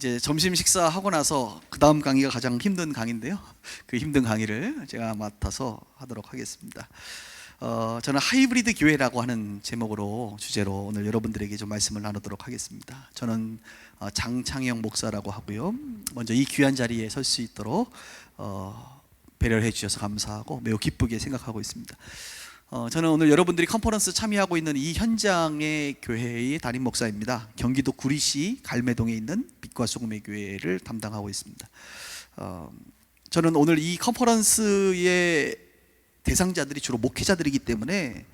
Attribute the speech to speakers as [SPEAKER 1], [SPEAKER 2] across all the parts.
[SPEAKER 1] 이제 점심 식사하고 나서 그 다음 강의가 가장 힘든 강의인데요. 그 힘든 강의를 제가 맡아서 하도록 하겠습니다. 저는 하이브리드 교회라고 하는 제목으로 주제로 오늘 여러분들에게 좀 말씀을 나누도록 하겠습니다. 저는 장창영 목사라고 하고요. 먼저 이 귀한 자리에 설 수 있도록 배려를 해주셔서 감사하고 매우 기쁘게 생각하고 있습니다. 저는 오늘 여러분들이 컨퍼런스 참여하고 있는 이 현장의 교회의 담임 목사입니다. 경기도 구리시 갈매동에 있는 빛과 소금의 교회를 담당하고 있습니다. 저는 오늘 이 컨퍼런스의 대상자들이 주로 목회자들이기 때문에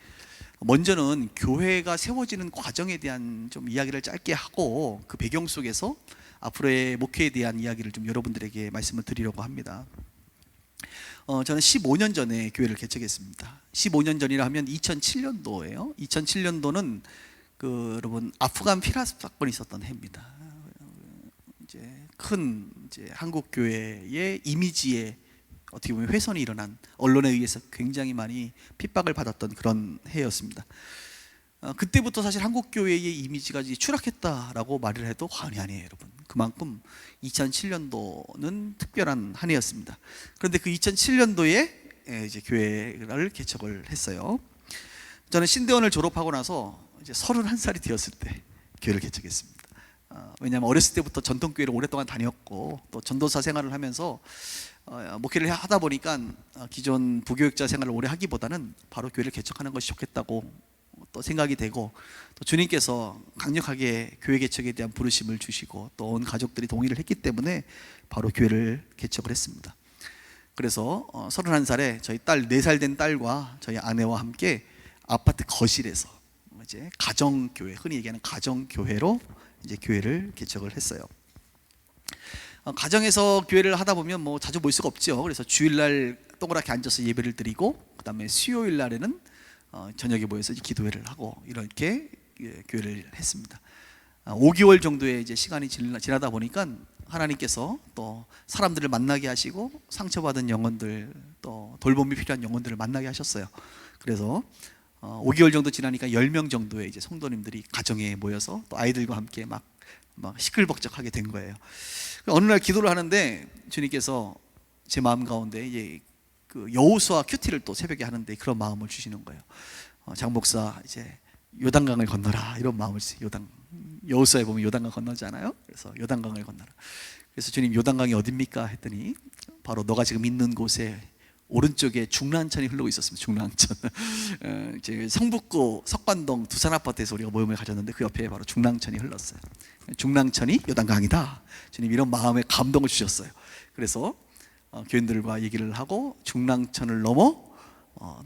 [SPEAKER 1] 먼저는 교회가 세워지는 과정에 대한 좀 이야기를 짧게 하고 그 배경 속에서 앞으로의 목회에 대한 이야기를 좀 여러분들에게 말씀을 드리려고 합니다. 저는 15년 전에 교회를 개척했습니다. 15년 전이라 하면 2007년도예요. 2007년도는 여러분 아프간 피라 사건이 있었던 해입니다. 큰 한국 교회의 이미지에 어떻게 보면 훼손이 일어난, 언론에 의해서 굉장히 많이 핍박을 받았던 그런 해였습니다. 그때부터 사실 한국 교회의 이미지가 추락했다라고 말을 해도 과언이 아니에요, 여러분. 그만큼 2007년도는 특별한 한 해였습니다. 그런데 그 2007년도에 이제 교회를 개척을 했어요. 저는 신대원을 졸업하고 나서 이제 31살이 되었을 때 교회를 개척했습니다. 왜냐하면 어렸을 때부터 전통교회를 오랫동안 다녔고 또 전도사 생활을 하면서 목회를 하다 보니까 기존 부교육자 생활을 오래 하기보다는 바로 교회를 개척하는 것이 좋겠다고 또 생각이 되고, 또 주님께서 강력하게 교회 개척에 대한 부르심을 주시고 또 온 가족들이 동의를 했기 때문에 바로 교회를 개척을 했습니다. 그래서 31살에 저희 딸 4살 된 딸과 저희 아내와 함께 아파트 거실에서 이제 가정교회, 흔히 얘기하는 가정교회로 이제 교회를 개척을 했어요. 가정에서 교회를 하다 보면 뭐 자주 모일 수가 없죠. 그래서 주일날 동그랗게 앉아서 예배를 드리고, 그 다음에 수요일 날에는 저녁에 모여서 기도회를 하고 이렇게 교회를 했습니다. 5개월 정도의 이제 시간이 지나다 보니까 하나님께서 또 사람들을 만나게 하시고 상처받은 영혼들, 또 돌봄이 필요한 영혼들을 만나게 하셨어요. 그래서 5개월 정도 지나니까 10명 정도의 이제 성도님들이 가정에 모여서 또 아이들과 함께 막 시끌벅적하게 된 거예요. 어느 날 기도를 하는데 주님께서 제 마음 가운데 이제 여호수아 큐티를 또 새벽에 하는데 그런 마음을 주시는 거예요. 장 목사 이제 요단강을 건너라, 이런 마음을 주세요. 여호수아에 보면 요단강 건너잖아요. 그래서 요단강을 건너라. 그래서 주님, 요단강이 어딥니까 했더니 바로 너가 지금 있는 곳에 오른쪽에 중랑천이 흐르고 있었습니다. 중랑천. 성북구 석관동 두산 아파트에서 우리가 모임을 가졌는데 그 옆에 바로 중랑천이 흘렀어요. 중랑천이 요단강이다. 주님, 이런 마음에 감동을 주셨어요. 그래서 교인들과 얘기를 하고 중랑천을 넘어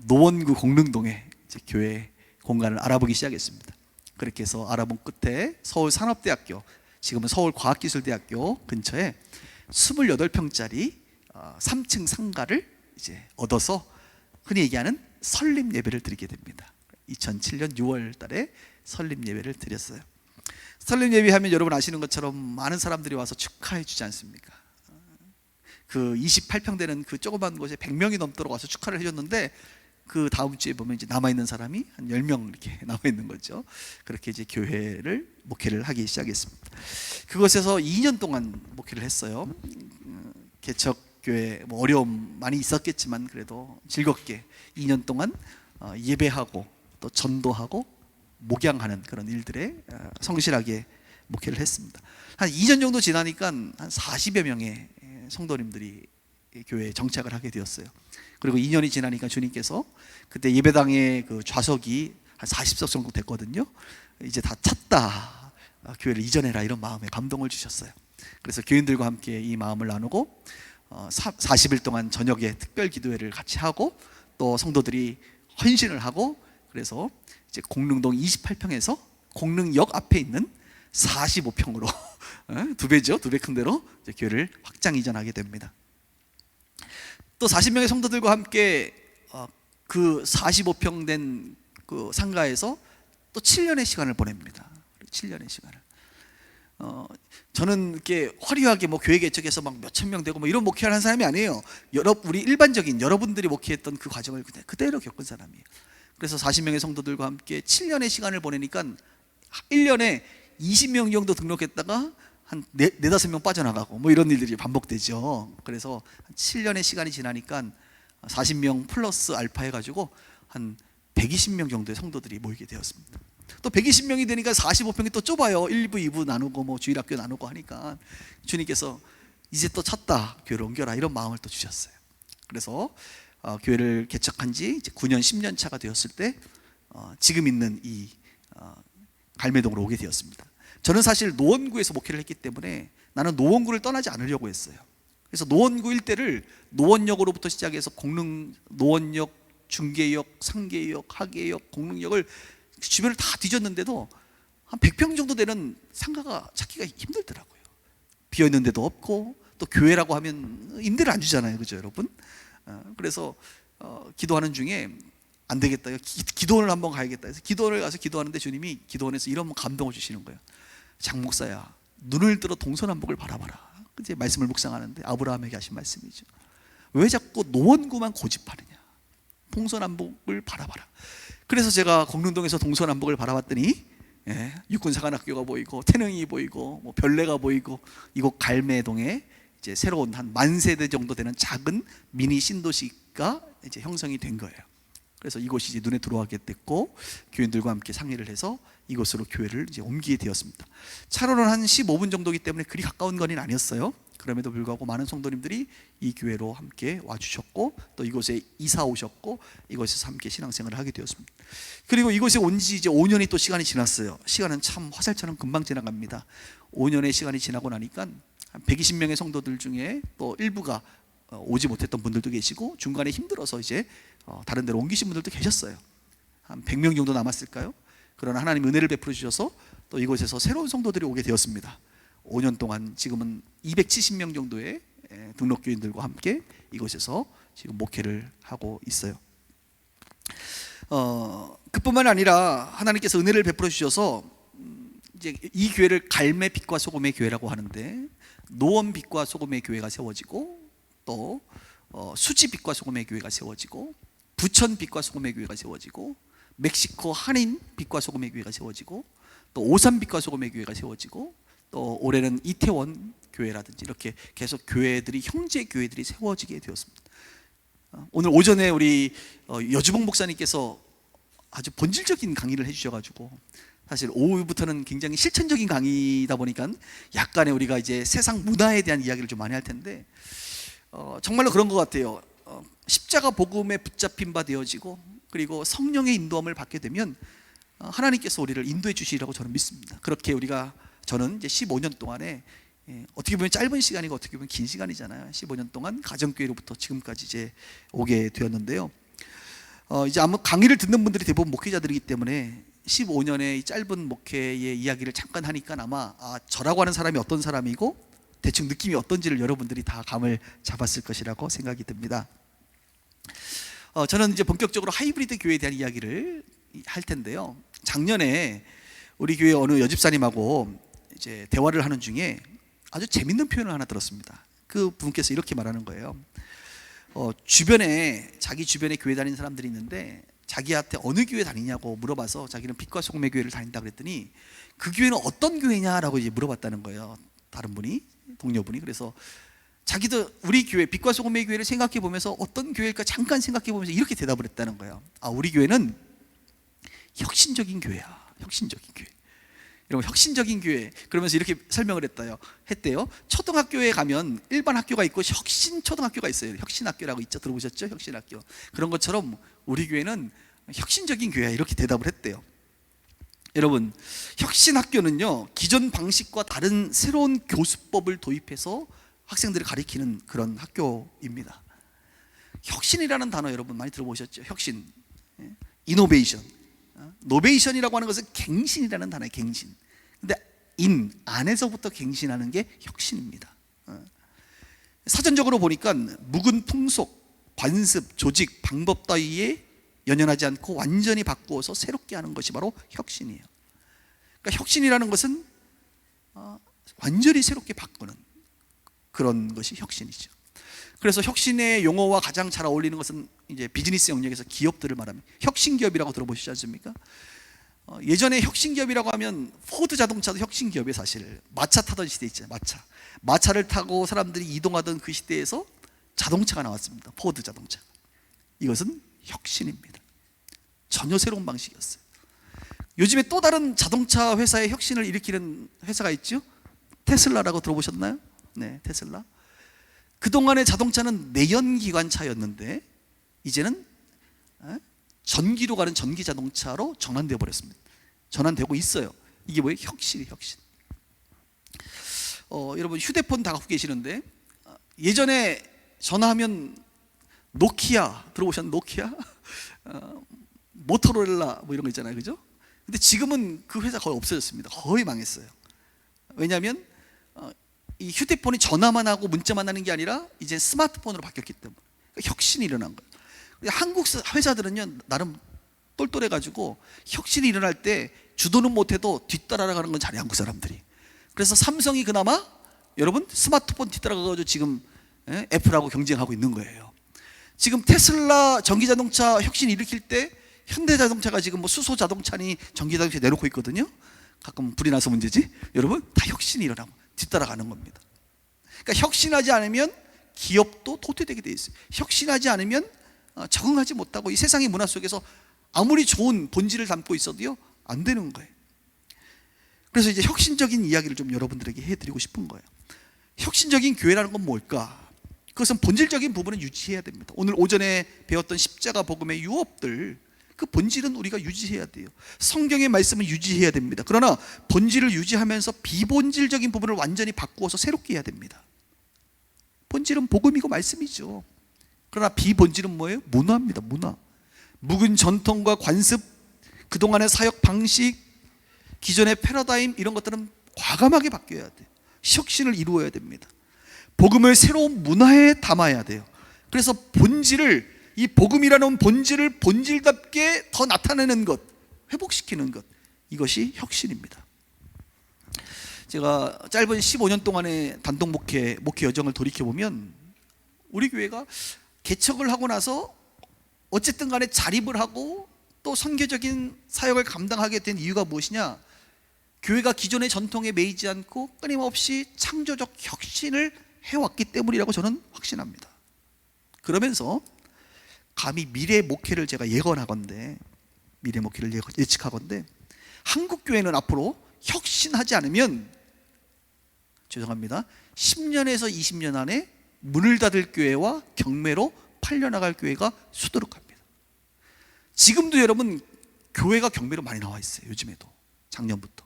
[SPEAKER 1] 노원구 공릉동에 이제 교회 공간을 알아보기 시작했습니다. 그렇게 해서 알아본 끝에 서울산업대학교, 지금은 서울과학기술대학교 근처에 28평짜리 3층 상가를 이제 얻어서 흔히 얘기하는 설립 예배를 드리게 됩니다. 2007년 6월 달에 설립 예배를 드렸어요. 설립 예배하면 여러분 아시는 것처럼 많은 사람들이 와서 축하해 주지 않습니까? 그 28평 되는 그 조그만 곳에 100명이 넘도록 와서 축하를 해줬는데, 그 다음 주에 보면 이제 남아있는 사람이 한 10명 이렇게 남아있는 거죠. 그렇게 이제 목회를 하기 시작했습니다. 그곳에서 2년 동안 목회를 했어요. 개척교회 어려움 많이 있었겠지만 그래도 즐겁게 2년 동안 예배하고 또 전도하고 목양하는 그런 일들에 성실하게 목회를 했습니다. 한 2년 정도 지나니까 한 40여 명의 성도님들이 교회에 정착을 하게 되었어요. 그리고 2년이 지나니까 주님께서 그때 예배당의 그 좌석이 한 40석 정도 됐거든요. 이제 다 찼다, 교회를 이전해라, 이런 마음에 감동을 주셨어요. 그래서 교인들과 함께 이 마음을 나누고 40일 동안 저녁에 특별 기도회를 같이 하고 또 성도들이 헌신을 하고, 그래서 이제 공릉동 28평에서 공릉역 앞에 있는 45평으로 2배죠. 2배 큰 데로 이제 교회를 확장 이전하게 됩니다. 또 40명의 성도들과 함께 그 45평 된 그 상가에서 또 7년의 시간을 보냅니다. 7년의 시간을. 저는 이렇게 화려하게 교회 개척해서 막 몇천 명 되고 이런 목회를 한 사람이 아니에요. 우리 일반적인 여러분들이 목회했던 그 과정을 그대로 겪은 사람이에요. 그래서 40명의 성도들과 함께 7년의 시간을 보내니까 1년에 20명 정도 등록했다가 한 네다섯 명 빠져나가고 뭐 이런 일들이 반복되죠. 그래서 7년의 시간이 지나니까 40명 플러스 알파 해가지고 한 120명 정도의 성도들이 모이게 되었습니다. 또 120명이 되니까 45평이 또 좁아요. 1부, 2부 나누고 뭐 주일학교 나누고 하니까 주님께서 이제 또 찼다, 교회를 옮겨라, 이런 마음을 또 주셨어요. 그래서 교회를 개척한 지 이제 9년, 10년 차가 되었을 때 지금 있는 이 갈매동으로 오게 되었습니다. 저는 사실 노원구에서 목회를 했기 때문에 나는 노원구를 떠나지 않으려고 했어요. 그래서 노원구 일대를 노원역으로부터 시작해서 노원역, 중계역, 상계역, 하계역, 공릉역을 주변을 다 뒤졌는데도 한 100평 정도 되는 상가가 찾기가 힘들더라고요. 비어있는 데도 없고, 또 교회라고 하면 임대를 안 주잖아요, 그죠 여러분? 그래서 기도하는 중에 안 되겠다, 기도원을 한번 가야겠다 해서 기도원을 가서 기도하는데 주님이 기도원에서 이런 감동을 주시는 거예요. 장 목사야, 눈을 들어 동서남북을 바라봐라. 이제 말씀을 묵상하는데 아브라함에게 하신 말씀이죠. 왜 자꾸 노원구만 고집하느냐, 동서남북을 바라봐라. 그래서 제가 공릉동에서 동서남북을 바라봤더니 육군사관학교가 보이고 태릉이 보이고 뭐 별내가 보이고 이곳 갈매동에 이제 새로운 한 10,000세대 정도 되는 작은 미니 신도시가 이제 형성이 된 거예요. 그래서 이곳이 이제 눈에 들어오게 됐고 교인들과 함께 상의를 해서 이곳으로 교회를 이제 옮기게 되었습니다. 차로는 한 15분 정도이기 때문에 그리 가까운 거리는 아니었어요. 그럼에도 불구하고 많은 성도님들이 이 교회로 함께 와주셨고 또 이곳에 이사 오셨고 이곳에서 함께 신앙생활을 하게 되었습니다. 그리고 이곳에 온 지 이제 5년이 또 시간이 지났어요. 시간은 참 화살처럼 금방 지나갑니다. 5년의 시간이 지나고 나니까 한 120명의 성도들 중에 또 일부가 오지 못했던 분들도 계시고 중간에 힘들어서 이제 다른 데로 옮기신 분들도 계셨어요. 한 100명 정도 남았을까요? 그러나 하나님 은혜를 베풀어 주셔서 또 이곳에서 새로운 성도들이 오게 되었습니다. 5년 동안 지금은 270명 정도의 등록교인들과 함께 이곳에서 지금 목회를 하고 있어요. 그뿐만 아니라 하나님께서 은혜를 베풀어 주셔서 이제 이 교회를 갈매 빛과 소금의 교회라고 하는데 노원 빛과 소금의 교회가 세워지고 또 수지 빛과 소금의 교회가 세워지고 부천 빛과 소금의 교회가 세워지고 멕시코 한인 빛과 소금의 교회가 세워지고 또 오산 빛과 소금의 교회가 세워지고 또 올해는 이태원 교회라든지 이렇게 계속 교회들이 형제 교회들이 세워지게 되었습니다. 오늘 오전에 우리 여주봉 목사님께서 아주 본질적인 강의를 해주셔가지고 사실 오후부터는 굉장히 실천적인 강의다 보니까 약간의 우리가 이제 세상 문화에 대한 이야기를 좀 많이 할 텐데 정말로 그런 것 같아요. 십자가 복음에 붙잡힌 바 되어지고 그리고 성령의 인도함을 받게 되면 하나님께서 우리를 인도해 주시리라고 저는 믿습니다. 그렇게 저는 이제 15년 동안에 어떻게 보면 짧은 시간이고 어떻게 보면 긴 시간이잖아요. 15년 동안 가정교회로부터 지금까지 이제 오게 되었는데요. 이제 아마 강의를 듣는 분들이 대부분 목회자들이기 때문에 15년의 이 짧은 목회의 이야기를 잠깐 하니까 아마 저라고 하는 사람이 어떤 사람이고 대충 느낌이 어떤지를 여러분들이 다 감을 잡았을 것이라고 생각이 듭니다. 저는 이제 본격적으로 하이브리드 교회에 대한 이야기를 할 텐데요. 작년에 우리 교회 어느 여집사님하고 이제 대화를 하는 중에 아주 재밌는 표현을 하나 들었습니다. 그 분께서 이렇게 말하는 거예요. 자기 주변에 교회 다니는 사람들이 있는데 자기한테 어느 교회 다니냐고 물어봐서 자기는 빛과 소금의 교회를 다닌다 그랬더니 그 교회는 어떤 교회냐라고 이제 물어봤다는 거예요. 다른 분이, 동료분이. 그래서 자기도 우리 교회 빛과 소금의 교회를 생각해 보면서 어떤 교회일까 잠깐 생각해 보면서 이렇게 대답을 했다는 거예요. 우리 교회는 혁신적인 교회야. 혁신적인 교회. 여러분, 혁신적인 교회 그러면서 이렇게 설명을 했대요. 초등학교에 가면 일반 학교가 있고 혁신 초등학교가 있어요. 혁신학교라고 있죠. 들어보셨죠? 혁신학교. 그런 것처럼 우리 교회는 혁신적인 교회야. 이렇게 대답을 했대요. 여러분, 혁신학교는요 기존 방식과 다른 새로운 교수법을 도입해서 학생들을 가리키는 그런 학교입니다. 혁신이라는 단어 여러분 많이 들어보셨죠? 혁신, 이노베이션. 노베이션이라고 하는 것은 갱신이라는 단어예요. 갱신. 근데 안에서부터 갱신하는 게 혁신입니다. 사전적으로 보니까 묵은 풍속, 관습, 조직, 방법 따위에 연연하지 않고 완전히 바꾸어서 새롭게 하는 것이 바로 혁신이에요. 그러니까 혁신이라는 것은 완전히 새롭게 바꾸는 그런 것이 혁신이죠. 그래서 혁신의 용어와 가장 잘 어울리는 것은 이제 비즈니스 영역에서 기업들을 말합니다. 혁신기업이라고 들어보시지 않습니까? 예전에 혁신기업이라고 하면 포드 자동차도 혁신기업이에요. 사실 마차 타던 시대 있잖아요. 마차를 타고 사람들이 이동하던 그 시대에서 자동차가 나왔습니다. 포드 자동차. 이것은 혁신입니다. 전혀 새로운 방식이었어요. 요즘에 또 다른 자동차 회사의 혁신을 일으키는 회사가 있죠. 테슬라라고 들어보셨나요? 네, 테슬라. 그동안의 자동차는 내연기관차였는데 이제는 전기로 가는 전기 자동차로 전환되어 버렸습니다. 전환되고 있어요. 이게 뭐예요? 혁신이에요. 혁신. 여러분 휴대폰 다 갖고 계시는데 예전에 전화하면 노키아 들어보셨나요? 노키아? 모토로라 뭐 이런 거 있잖아요. 그죠? 근데 지금은 그 회사 거의 없어졌습니다. 거의 망했어요. 왜냐하면 이 휴대폰이 전화만 하고 문자만 하는 게 아니라 이제 스마트폰으로 바뀌었기 때문에 혁신이 일어난 거예요. 한국 회사들은요 나름 똘똘해가지고 혁신이 일어날 때 주도는 못해도 뒤따라가는 건 잘해, 한국 사람들이. 그래서 삼성이 그나마 여러분 스마트폰 뒤따라가가지고 지금 애플하고 경쟁하고 있는 거예요. 지금 테슬라 전기자동차 혁신 일으킬 때 현대자동차가 지금 뭐 수소자동차니 전기자동차 내놓고 있거든요. 가끔 불이 나서 문제지. 여러분 다 혁신이 일어나고 뒤따라가는 겁니다. 그러니까 혁신하지 않으면 기업도 도태되게 돼 있어요. 혁신하지 않으면 적응하지 못하고 이 세상의 문화 속에서 아무리 좋은 본질을 담고 있어도요 안 되는 거예요. 그래서 이제 혁신적인 이야기를 좀 여러분들에게 해드리고 싶은 거예요. 혁신적인 교회라는 건 뭘까? 그것은 본질적인 부분은 유지해야 됩니다. 오늘 오전에 배웠던 십자가 복음의 유업들, 그 본질은 우리가 유지해야 돼요. 성경의 말씀은 유지해야 됩니다. 그러나 본질을 유지하면서 비본질적인 부분을 완전히 바꾸어서 새롭게 해야 됩니다. 본질은 복음이고 말씀이죠. 그러나 비본질은 뭐예요? 문화입니다. 문화. 묵은 전통과 관습, 그동안의 사역 방식, 기존의 패러다임, 이런 것들은 과감하게 바뀌어야 돼요. 혁신을 이루어야 됩니다. 복음을 새로운 문화에 담아야 돼요. 그래서 본질을, 이 복음이라는 본질을 본질답게 더 나타내는 것, 회복시키는 것, 이것이 혁신입니다. 제가 짧은 15년 동안의 단독 목회 여정을 돌이켜보면 우리 교회가 개척을 하고 나서 어쨌든 간에 자립을 하고 또 선교적인 사역을 감당하게 된 이유가 무엇이냐? 교회가 기존의 전통에 매이지 않고 끊임없이 창조적 혁신을 해왔기 때문이라고 저는 확신합니다. 그러면서 감히 미래 목회를 제가 예언하건대, 미래 목회를 예측하건대, 한국 교회는 앞으로 혁신하지 않으면, 죄송합니다, 10년에서 20년 안에 문을 닫을 교회와 경매로 팔려나갈 교회가 수두룩합니다. 지금도 여러분 교회가 경매로 많이 나와 있어요. 요즘에도, 작년부터.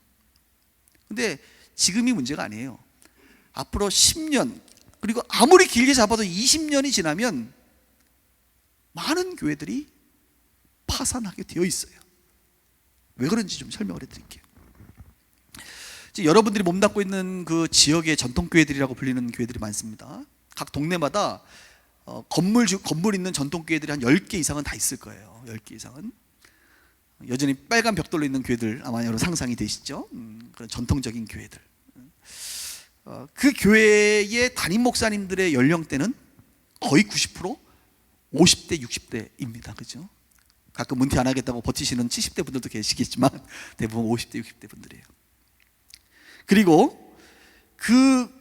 [SPEAKER 1] 근데 지금이 문제가 아니에요. 앞으로 10년, 그리고 아무리 길게 잡아도 20년이 지나면 많은 교회들이 파산하게 되어 있어요. 왜 그런지 좀 설명을 해드릴게요. 여러분들이 몸담고 있는 그 지역의 전통교회들이라고 불리는 교회들이 많습니다. 각 동네마다 건물 있는 전통교회들이 한 10개 이상은 다 있을 거예요. 10개 이상은. 여전히 빨간 벽돌로 있는 교회들 아마 여러분 상상이 되시죠? 그런 전통적인 교회들. 그 교회의 담임 목사님들의 연령대는 거의 90% 50대, 60대입니다. 그죠? 가끔 은퇴 안 하겠다고 버티시는 70대 분들도 계시겠지만 대부분 50대, 60대 분들이에요. 그리고 그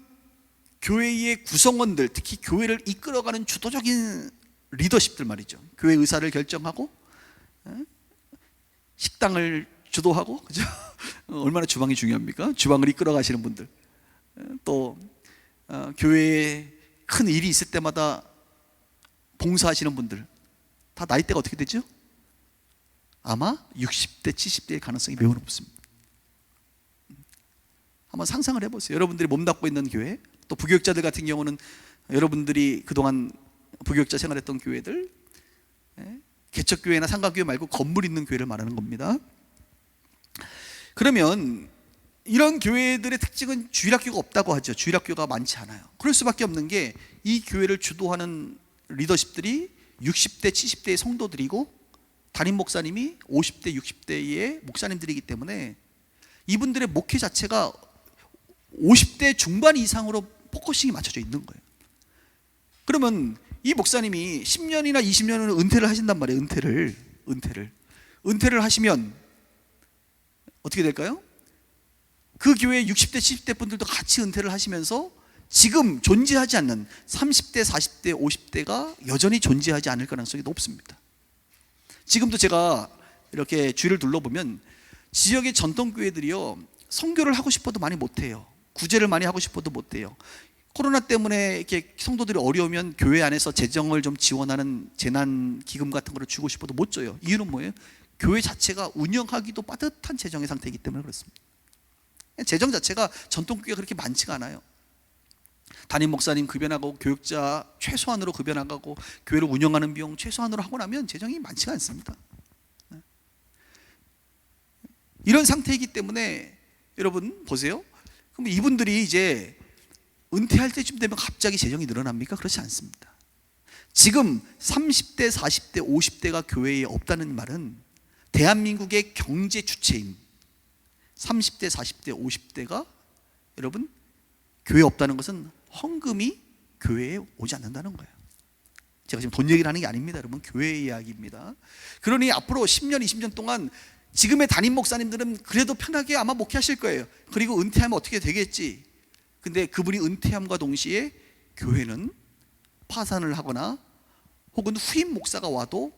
[SPEAKER 1] 교회의 구성원들, 특히 교회를 이끌어가는 주도적인 리더십들 말이죠. 교회 의사를 결정하고 식당을 주도하고, 그죠? 얼마나 주방이 중요합니까? 주방을 이끌어 가시는 분들, 또 교회에 큰 일이 있을 때마다 봉사하시는 분들, 다 나이대가 어떻게 되죠? 아마 60대, 70대의 가능성이 매우 높습니다. 한번 상상을 해보세요. 여러분들이 몸담고 있는 교회, 또 부교육자들 같은 경우는 여러분들이 그동안 부교육자 생활했던 교회들, 개척교회나 상가교회 말고 건물 있는 교회를 말하는 겁니다. 그러면 이런 교회들의 특징은 주일학교가 없다고 하죠. 주일학교가 많지 않아요. 그럴 수밖에 없는 게 이 교회를 주도하는 리더십들이 60대, 70대의 성도들이고 담임 목사님이 50대, 60대의 목사님들이기 때문에 이분들의 목회 자체가 50대 중반 이상으로 포커싱이 맞춰져 있는 거예요. 그러면 이 목사님이 10년이나 20년을 은퇴를 하신단 말이에요. 은퇴를 하시면 어떻게 될까요? 그 교회 60대, 70대 분들도 같이 은퇴를 하시면서 지금 존재하지 않는 30대, 40대, 50대가 여전히 존재하지 않을 가능성이 높습니다. 지금도 제가 이렇게 주위를 둘러보면 지역의 전통교회들이요, 선교를 하고 싶어도 많이 못해요. 구제를 많이 하고 싶어도 못해요. 코로나 때문에 이렇게 성도들이 어려우면 교회 안에서 재정을 좀 지원하는 재난기금 같은 거를 주고 싶어도 못 줘요. 이유는 뭐예요? 교회 자체가 운영하기도 빠듯한 재정의 상태이기 때문에 그렇습니다. 재정 자체가 전통교회가 그렇게 많지가 않아요. 담임 목사님 급여 나가고 교육자 최소한으로 급여 나가고 교회를 운영하는 비용 최소한으로 하고 나면 재정이 많지가 않습니다. 이런 상태이기 때문에 여러분 보세요. 그럼 이분들이 이제 은퇴할 때쯤 되면 갑자기 재정이 늘어납니까? 그렇지 않습니다. 지금 30대, 40대, 50대가 교회에 없다는 말은 대한민국의 경제 주체인 30대, 40대, 50대가 여러분 교회에 없다는 것은 헌금이 교회에 오지 않는다는 거예요. 제가 지금 돈 얘기를 하는 게 아닙니다. 여러분 교회 이야기입니다. 그러니 앞으로 10년, 20년 동안 지금의 담임 목사님들은 그래도 편하게 아마 목회하실 거예요. 그리고 은퇴하면 어떻게 되겠지. 근데 그분이 은퇴함과 동시에 교회는 파산을 하거나 혹은 후임 목사가 와도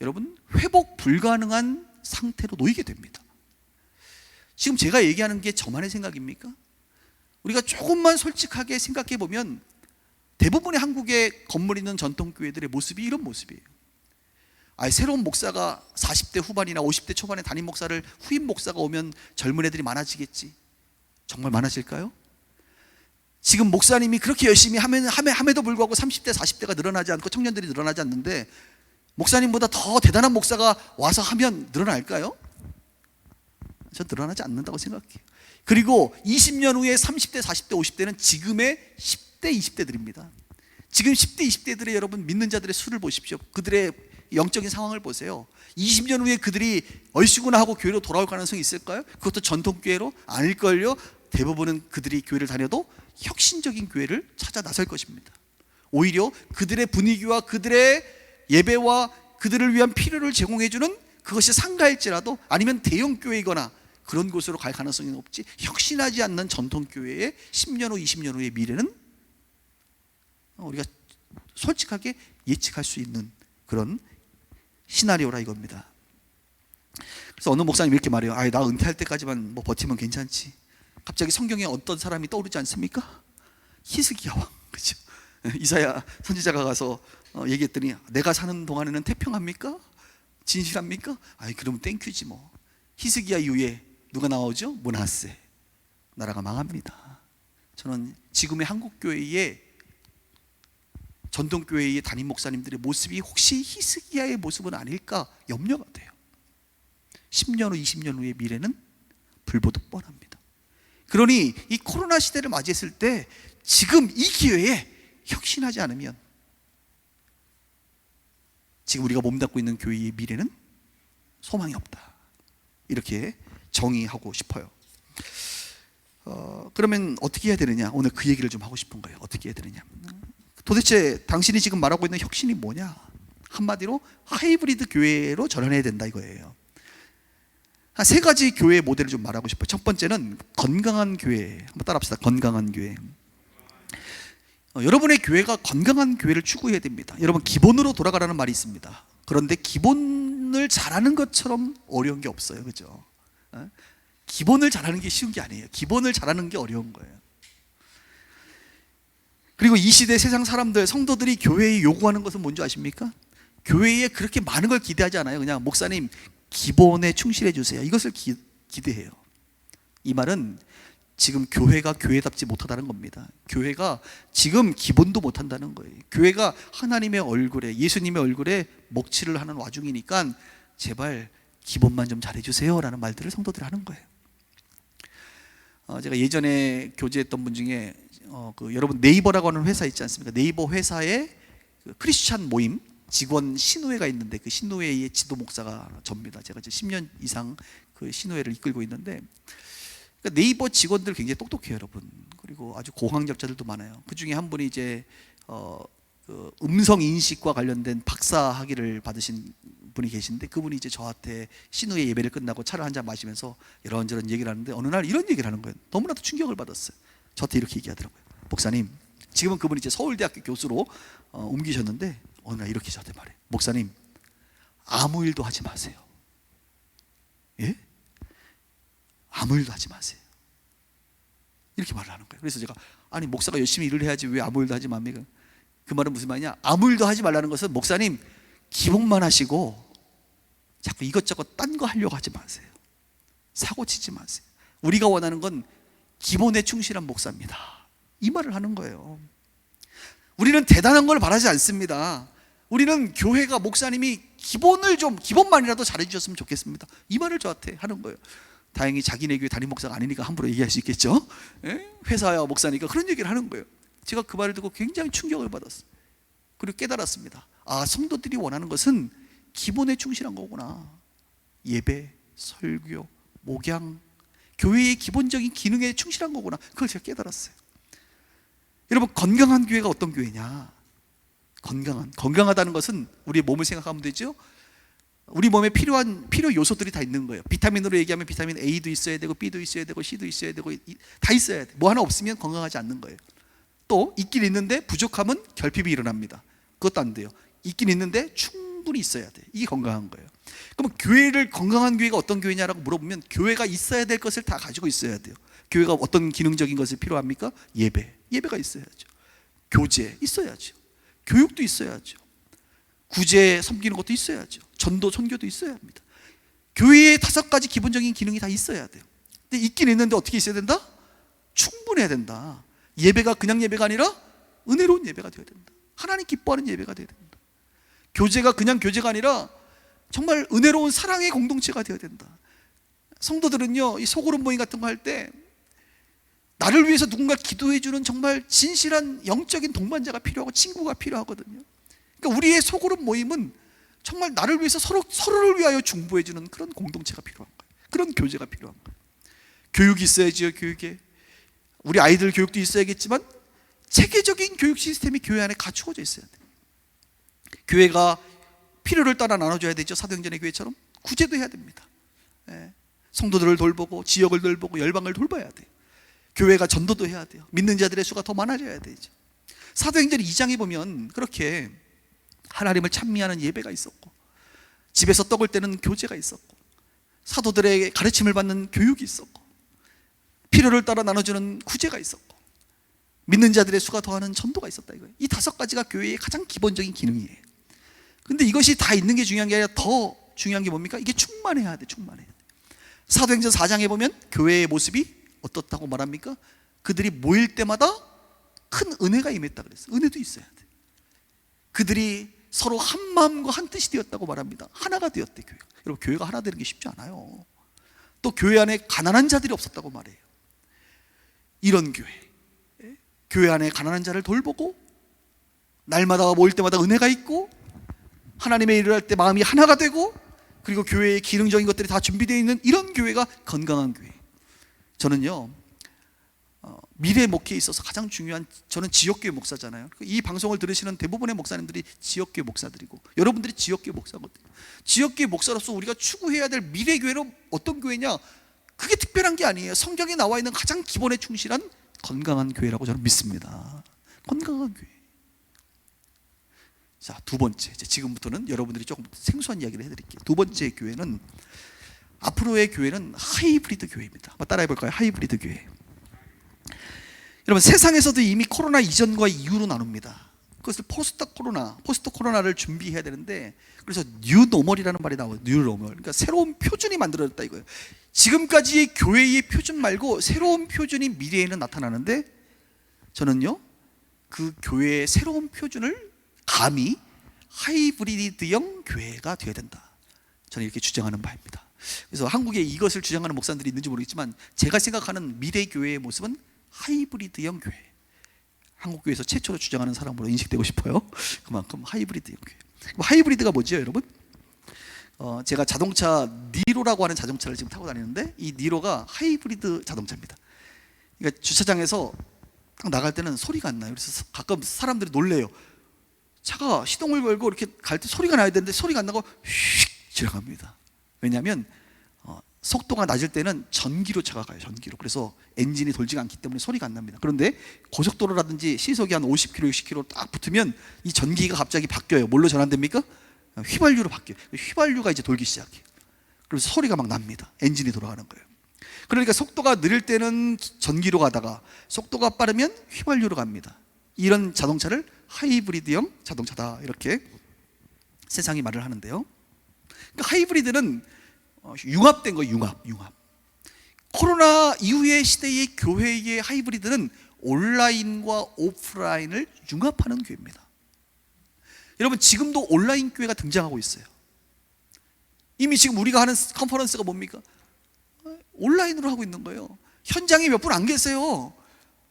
[SPEAKER 1] 여러분 회복 불가능한 상태로 놓이게 됩니다. 지금 제가 얘기하는 게 저만의 생각입니까? 우리가 조금만 솔직하게 생각해 보면 대부분의 한국의 건물 있는 전통교회들의 모습이 이런 모습이에요. 새로운 목사가 40대 후반이나 50대 초반에 담임 목사를 후임 목사가 오면 젊은 애들이 많아지겠지. 정말 많아질까요? 지금 목사님이 그렇게 열심히 함에도 불구하고 30대 40대가 늘어나지 않고 청년들이 늘어나지 않는데 목사님보다 더 대단한 목사가 와서 하면 늘어날까요? 전 늘어나지 않는다고 생각해요. 그리고 20년 후에 30대 40대 50대는 지금의 10대 20대들입니다. 지금 10대 20대들의 여러분 믿는 자들의 수를 보십시오. 그들의 영적인 상황을 보세요. 20년 후에 그들이 얼씨구나 하고 교회로 돌아올 가능성이 있을까요? 그것도 전통교회로? 아닐걸요. 대부분은 그들이 교회를 다녀도 혁신적인 교회를 찾아 나설 것입니다. 오히려 그들의 분위기와 그들의 예배와 그들을 위한 필요를 제공해주는 그것이 상가일지라도 아니면 대형 교회이거나 그런 곳으로 갈 가능성이 높지, 혁신하지 않는 전통교회의 10년 후 20년 후의 미래는 우리가 솔직하게 예측할 수 있는 그런 시나리오라 이겁니다. 그래서 어느 목사님이 이렇게 말해요. 나 은퇴할 때까지만 버티면 괜찮지. 갑자기 성경에 어떤 사람이 떠오르지 않습니까? 히스기야 왕, 그렇죠? 이사야 선지자가 가서 얘기했더니 내가 사는 동안에는 태평합니까? 진실합니까? 그러면 땡큐지 뭐. 히스기야 이후에 누가 나오죠? 므낫세. 나라가 망합니다. 저는 지금의 한국교회의 전통교회의 담임 목사님들의 모습이 혹시 히스기야의 모습은 아닐까 염려가 돼요. 10년 후 20년 후의 미래는 불보듯 뻔합니다. 그러니 이 코로나 시대를 맞이했을 때 지금 이 기회에 혁신하지 않으면 지금 우리가 몸담고 있는 교회의 미래는 소망이 없다. 이렇게 정의하고 싶어요. 그러면 어떻게 해야 되느냐? 오늘 그 얘기를 좀 하고 싶은 거예요. 어떻게 해야 되느냐? 도대체 당신이 지금 말하고 있는 혁신이 뭐냐? 한마디로 하이브리드 교회로 전환해야 된다 이거예요. 한 세 가지 교회 모델을 좀 말하고 싶어요. 첫 번째는 건강한 교회. 한번 따라합시다. 건강한 교회. 여러분의 교회가 건강한 교회를 추구해야 됩니다. 여러분 기본으로 돌아가라는 말이 있습니다. 그런데 기본을 잘하는 것처럼 어려운 게 없어요. 그죠? 기본을 잘하는 게 쉬운 게 아니에요. 기본을 잘하는 게 어려운 거예요. 그리고 이 시대 세상 사람들, 성도들이 교회에 요구하는 것은 뭔지 아십니까? 교회에 그렇게 많은 걸 기대하지 않아요. 그냥 목사님 기본에 충실해 주세요. 이것을 기대해요. 이 말은 지금 교회가 교회답지 못하다는 겁니다. 교회가 지금 기본도 못한다는 거예요. 교회가 하나님의 얼굴에, 예수님의 얼굴에 먹칠을 하는 와중이니까 제발 기본만 좀 잘해주세요 라는 말들을 성도들이 하는 거예요. 제가 예전에 교제했던 분 중에 여러분 네이버라고 하는 회사 있지 않습니까? 네이버 회사에 크리스찬 모임 직원 신우회가 있는데 그 신우회의 지도 목사가 접니다. 제가 이제 10년 이상 그 신우회를 이끌고 있는데 그러니까 네이버 직원들 굉장히 똑똑해요, 여러분. 그리고 아주 고학력자들도 많아요. 그 중에 한 분이 이제 그 음성 인식과 관련된 박사 학위를 받으신 분이 계신데, 그분이 이제 저한테 신우의 예배를 끝나고 차를 한잔 마시면서 이런저런 얘기를 하는데 어느 날 이런 얘기를 하는 거예요. 너무나도 충격을 받았어요. 저한테 이렇게 얘기하더라고요. 목사님, 지금은 그분이 이제 서울대학교 교수로 옮기셨는데 어느 날 이렇게 저한테 말해요. 목사님, 아무 일도 하지 마세요. 예? 아무 일도 하지 마세요. 이렇게 말을 하는 거예요. 그래서 제가, 아니 목사가 열심히 일을 해야지 왜 아무 일도 하지 맙니까? 그 말은 무슨 말이냐? 아무 일도 하지 말라는 것은, 목사님 기복만 하시고 자꾸 이것저것 딴 거 하려고 하지 마세요. 사고 치지 마세요. 우리가 원하는 건 기본에 충실한 목사입니다. 이 말을 하는 거예요. 우리는 대단한 걸 바라지 않습니다. 우리는 교회가, 목사님이 기본만이라도 잘해주셨으면 좋겠습니다. 이 말을 저한테 하는 거예요. 다행히 자기네 교회 담임 목사가 아니니까 함부로 얘기할 수 있겠죠. 예? 회사야 목사니까 그런 얘기를 하는 거예요. 제가 그 말을 듣고 굉장히 충격을 받았어요. 그리고 깨달았습니다. 아, 성도들이 원하는 것은 기본에 충실한 거구나. 예배, 설교, 목양, 교회의 기본적인 기능에 충실한 거구나. 그걸 제가 깨달았어요. 여러분, 건강한 교회가 어떤 교회냐? 건강하다는 것은 우리의 몸을 생각하면 되죠. 우리 몸에 필요한 필요 요소들이 다 있는 거예요. 비타민으로 얘기하면 비타민 A도 있어야 되고, B도 있어야 되고, C도 있어야 되고, 다 있어야 돼. 뭐 하나 없으면 건강하지 않는 거예요. 또 있긴 있는데 부족하면 결핍이 일어납니다. 그것도 안 돼요. 있긴 있는데 충분히 있어야 돼. 이게 건강한 거예요. 그럼 교회를, 건강한 교회가 어떤 교회냐라고 물어보면, 교회가 있어야 될 것을 다 가지고 있어야 돼요. 교회가 어떤 기능적인 것이 필요합니까? 예배가 있어야죠. 교제 있어야죠. 교육도 있어야죠. 구제 섬기는 것도 있어야죠. 전도, 선교도 있어야 합니다. 교회에 5가지 기본적인 기능이 다 있어야 돼요. 근데 있긴 있는데 어떻게 있어야 된다? 충분해야 된다. 예배가 그냥 예배가 아니라 은혜로운 예배가 되어야 된다. 하나님 기뻐하는 예배가 되어야 된다. 교제가 그냥 교제가 아니라 정말 은혜로운 사랑의 공동체가 되어야 된다. 성도들은요, 이 소그룹 모임 같은 거 할 때 나를 위해서 누군가 기도해주는 정말 진실한 영적인 동반자가 필요하고 친구가 필요하거든요. 그러니까 우리의 소그룹 모임은 정말 나를 위해서 서로를 위하여 중보해주는 그런 공동체가 필요한 거예요. 그런 교제가 필요한 거예요. 교육이 있어야지요. 교육에 우리 아이들 교육도 있어야겠지만 체계적인 교육 시스템이 교회 안에 갖추어져 있어야 돼요. 교회가 필요를 따라 나눠줘야 되죠. 사도행전의 교회처럼 구제도 해야 됩니다. 성도들을 돌보고 지역을 돌보고 열방을 돌봐야 돼요. 교회가 전도도 해야 돼요. 믿는 자들의 수가 더 많아져야 되죠. 사도행전 2장에 보면 그렇게 하나님을 찬미하는 예배가 있었고, 집에서 떡을 떼는 교제가 있었고, 사도들의 가르침을 받는 교육이 있었고, 필요를 따라 나눠주는 구제가 있었고, 믿는 자들의 수가 더하는 전도가 있었다 이거예요. 이 5가지가 교회의 가장 기본적인 기능이에요. 근데 이것이 다 있는 게 중요한 게 아니라 더 중요한 게 뭡니까? 이게 충만해야 돼. 충만해야 돼. 사도행전 4장에 보면 교회의 모습이 어떻다고 말합니까? 그들이 모일 때마다 큰 은혜가 임했다 그랬어요. 은혜도 있어야 돼. 그들이 서로 한 마음과 한 뜻이 되었다고 말합니다. 하나가 되었대, 교회가. 여러분, 교회가 하나 되는 게 쉽지 않아요. 또 교회 안에 가난한 자들이 없었다고 말해요. 이런 교회 안에 가난한 자를 돌보고, 날마다 모일 때마다 은혜가 있고, 하나님의 일을 할 때 마음이 하나가 되고, 그리고 교회의 기능적인 것들이 다 준비되어 있는 이런 교회가 건강한 교회. 저는요, 미래 목회에 있어서 가장 중요한, 저는 지역교회 목사잖아요. 이 방송을 들으시는 대부분의 목사님들이 지역교회 목사들이고, 여러분들이 지역교회 목사거든요. 지역교회 목사로서 우리가 추구해야 될 미래 교회로 어떤 교회냐? 그게 특별한 게 아니에요. 성경에 나와 있는 가장 기본에 충실한 건강한 교회라고 저는 믿습니다. 건강한 교회. 자, 두 번째, 지금부터는 여러분들이 조금 생소한 이야기를 해드릴게요. 두 번째 교회는, 앞으로의 교회는 하이브리드 교회입니다. 한번 따라해 볼까요? 하이브리드 교회. 여러분, 세상에서도 이미 코로나 이전과 이후로 나눕니다. 그것을 포스트 코로나를 준비해야 되는데, 그래서 뉴노멀이라는 말이 나와요. 뉴노멀. 그러니까 새로운 표준이 만들어졌다 이거예요. 지금까지의 교회의 표준 말고 새로운 표준이 미래에는 나타나는데, 저는요, 그 교회의 새로운 표준을 감히 하이브리드형 교회가 되어야 된다, 저는 이렇게 주장하는 바입니다. 그래서 한국에 이것을 주장하는 목사들이 있는지 모르겠지만, 제가 생각하는 미래 교회의 모습은 하이브리드형 교회, 한국교회에서 최초로 주장하는 사람으로 인식되고 싶어요. 그만큼 하이브리드형 교회. 하이브리드가 뭐죠, 여러분? 제가 자동차 니로라고 하는 자동차를 지금 타고 다니는데, 이 니로가 하이브리드 자동차입니다. 그러니까 주차장에서 딱 나갈 때는 소리가 안 나요. 그래서 가끔 사람들이 놀래요. 차가 시동을 걸고 이렇게 갈 때 소리가 나야 되는데 소리가 안 나고 휙 지나갑니다. 왜냐하면 속도가 낮을 때는 전기로 차가 가요. 전기로. 그래서 엔진이 돌지가 않기 때문에 소리가 안 납니다. 그런데 고속도로라든지 시속이 한 50km, 60km 딱 붙으면 이 전기가 갑자기 바뀌어요. 뭘로 전환됩니까? 휘발유로 바뀌어요. 휘발유가 이제 돌기 시작해요. 그래서 소리가 막 납니다. 엔진이 돌아가는 거예요. 그러니까 속도가 느릴 때는 전기로 가다가 속도가 빠르면 휘발유로 갑니다. 이런 자동차를 하이브리드형 자동차다, 이렇게 세상이 말을 하는데요. 그러니까 하이브리드는 융합된 거예요. 융합. 코로나 이후의 시대의 교회의 하이브리드는 온라인과 오프라인을 융합하는 교회입니다. 여러분, 지금도 온라인 교회가 등장하고 있어요. 이미 지금 우리가 하는 컨퍼런스가 뭡니까? 온라인으로 하고 있는 거예요. 현장에 몇 분 안 계세요.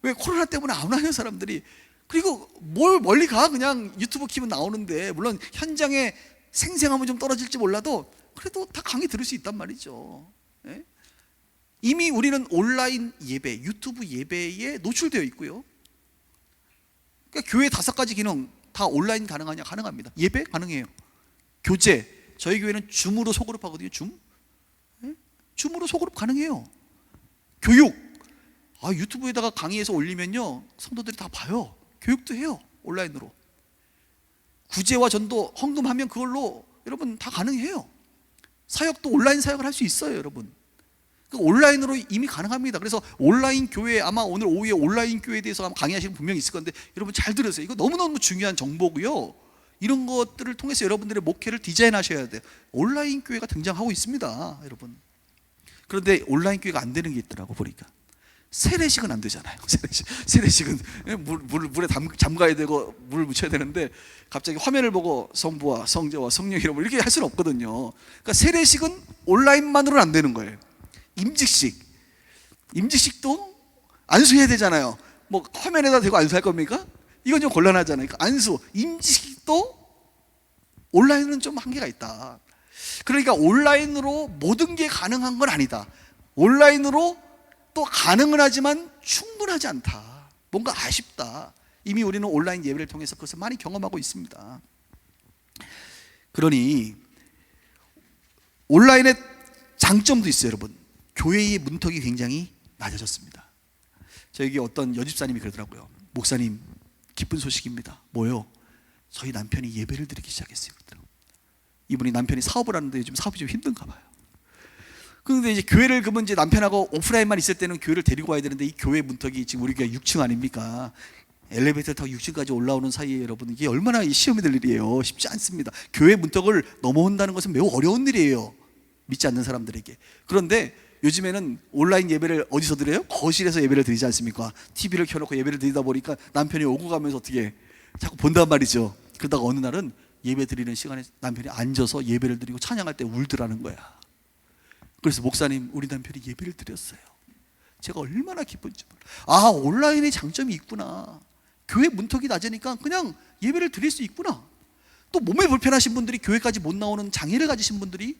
[SPEAKER 1] 왜? 코로나 때문에 안 와요, 사람들이. 그리고 뭘 멀리 가? 그냥 유튜브 키면 나오는데, 물론 현장에 생생함은 좀 떨어질지 몰라도 그래도 다 강의 들을 수 있단 말이죠. 예? 이미 우리는 온라인 예배, 유튜브 예배에 노출되어 있고요. 그러니까 교회 5가지 기능 다 온라인 가능하냐? 가능합니다. 예배 가능해요. 교제, 저희 교회는 줌으로 소그룹 하거든요. 줌. 예? 줌으로 소그룹 가능해요. 교육, 유튜브에다가 강의해서 올리면요, 성도들이 다 봐요. 교육도 해요, 온라인으로. 구제와 전도, 헌금하면 그걸로 여러분 다 가능해요. 사역도 온라인 사역을 할 수 있어요, 여러분. 그러니까 온라인으로 이미 가능합니다. 그래서 온라인 교회, 아마 오늘 오후에 온라인 교회에 대해서 아마 강의하시는 분명히 있을 건데, 여러분 잘 들으세요. 이거 너무너무 중요한 정보고요. 이런 것들을 통해서 여러분들의 목회를 디자인하셔야 돼요. 온라인 교회가 등장하고 있습니다, 여러분. 그런데 온라인 교회가 안 되는 게 있더라고, 보니까. 세례식은 안 되잖아요. 세례식은 물에 잠가야 되고 물을 묻혀야 되는데, 갑자기 화면을 보고 성부와 성자와 성령 이름을 이렇게 할 수는 없거든요. 그러니까 세례식은 온라인만으로는 안 되는 거예요. 임직식도 안수해야 되잖아요. 뭐 화면에다 대고 안수할 겁니까? 이건 좀 곤란하잖아요. 그러니까 안수, 임직식도 온라인은 좀 한계가 있다. 그러니까 온라인으로 모든 게 가능한 건 아니다. 온라인으로 또 가능은 하지만 충분하지 않다. 뭔가 아쉽다. 이미 우리는 온라인 예배를 통해서 그것을 많이 경험하고 있습니다. 그러니 온라인의 장점도 있어요, 여러분. 교회의 문턱이 굉장히 낮아졌습니다. 저에게 어떤 여집사님이 그러더라고요. 목사님, 기쁜 소식입니다. 뭐요? 저희 남편이 예배를 드리기 시작했어요. 이분이 남편이 사업을 하는데 요즘 사업이 좀 힘든가 봐요. 그런데 이제 교회를, 그러면 이제 남편하고 오프라인만 있을 때는 교회를 데리고 와야 되는데, 이 교회 문턱이 지금 우리 교회 6층 아닙니까? 엘리베이터 타고 6층까지 올라오는 사이에 여러분, 이게 얼마나 시험이 될 일이에요. 쉽지 않습니다. 교회 문턱을 넘어온다는 것은 매우 어려운 일이에요, 믿지 않는 사람들에게. 그런데 요즘에는 온라인 예배를 어디서 드려요? 거실에서 예배를 드리지 않습니까? TV를 켜놓고 예배를 드리다 보니까 남편이 오고 가면서 어떻게 자꾸 본단 말이죠. 그러다가 어느 날은 예배 드리는 시간에 남편이 앉아서 예배를 드리고 찬양할 때 울더라는 거야. 그래서 목사님, 우리 남편이 예배를 드렸어요. 제가 얼마나 기쁜지 몰라요. 온라인의 장점이 있구나. 교회 문턱이 낮으니까 그냥 예배를 드릴 수 있구나. 또 몸에 불편하신 분들이, 교회까지 못 나오는 장애를 가지신 분들이,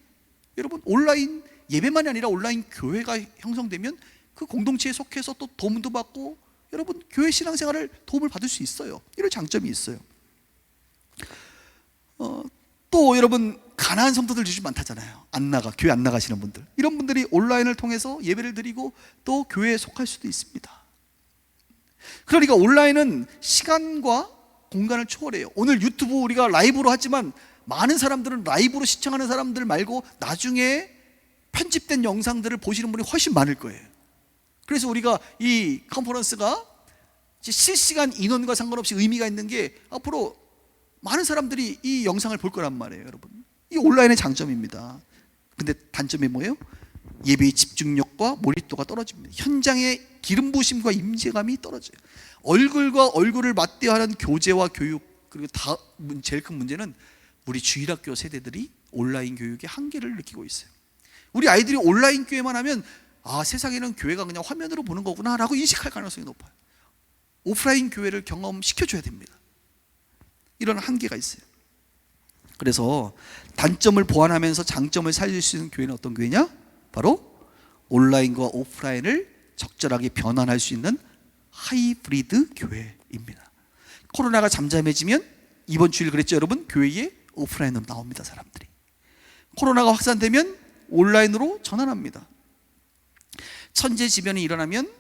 [SPEAKER 1] 여러분 온라인 예배만이 아니라 온라인 교회가 형성되면 그 공동체에 속해서 또 도움도 받고, 여러분 교회 신앙생활을 도움을 받을 수 있어요. 이런 장점이 있어요. 또 여러분, 가난한 성도들 요즘 많다잖아요. 교회 안 나가시는 분들, 이런 분들이 온라인을 통해서 예배를 드리고 또 교회에 속할 수도 있습니다. 그러니까 온라인은 시간과 공간을 초월해요. 오늘 유튜브 우리가 라이브로 하지만 많은 사람들은 라이브로 시청하는 사람들 말고 나중에 편집된 영상들을 보시는 분이 훨씬 많을 거예요. 그래서 우리가 이 컨퍼런스가 실시간 인원과 상관없이 의미가 있는 게, 앞으로 많은 사람들이 이 영상을 볼 거란 말이에요, 여러분. 이 온라인의 장점입니다. 근데 단점이 뭐예요? 예배의 집중력과 몰입도가 떨어집니다. 현장의 기름 부으심과 임재감이 떨어져요. 얼굴과 얼굴을 맞대하는 교제와 교육, 그리고 제일 큰 문제는 우리 주일학교 세대들이 온라인 교육의 한계를 느끼고 있어요. 우리 아이들이 온라인 교회만 하면 세상에는 교회가 그냥 화면으로 보는 거구나 라고 인식할 가능성이 높아요. 오프라인 교회를 경험시켜줘야 됩니다. 이런 한계가 있어요. 그래서 단점을 보완하면서 장점을 살릴 수 있는 교회는 어떤 교회냐? 바로 온라인과 오프라인을 적절하게 변환할 수 있는 하이브리드 교회입니다. 코로나가 잠잠해지면 이번 주일 그랬죠 여러분? 교회에 오프라인으로 나옵니다. 사람들이 코로나가 확산되면 온라인으로 전환합니다. 천재지변이 일어나면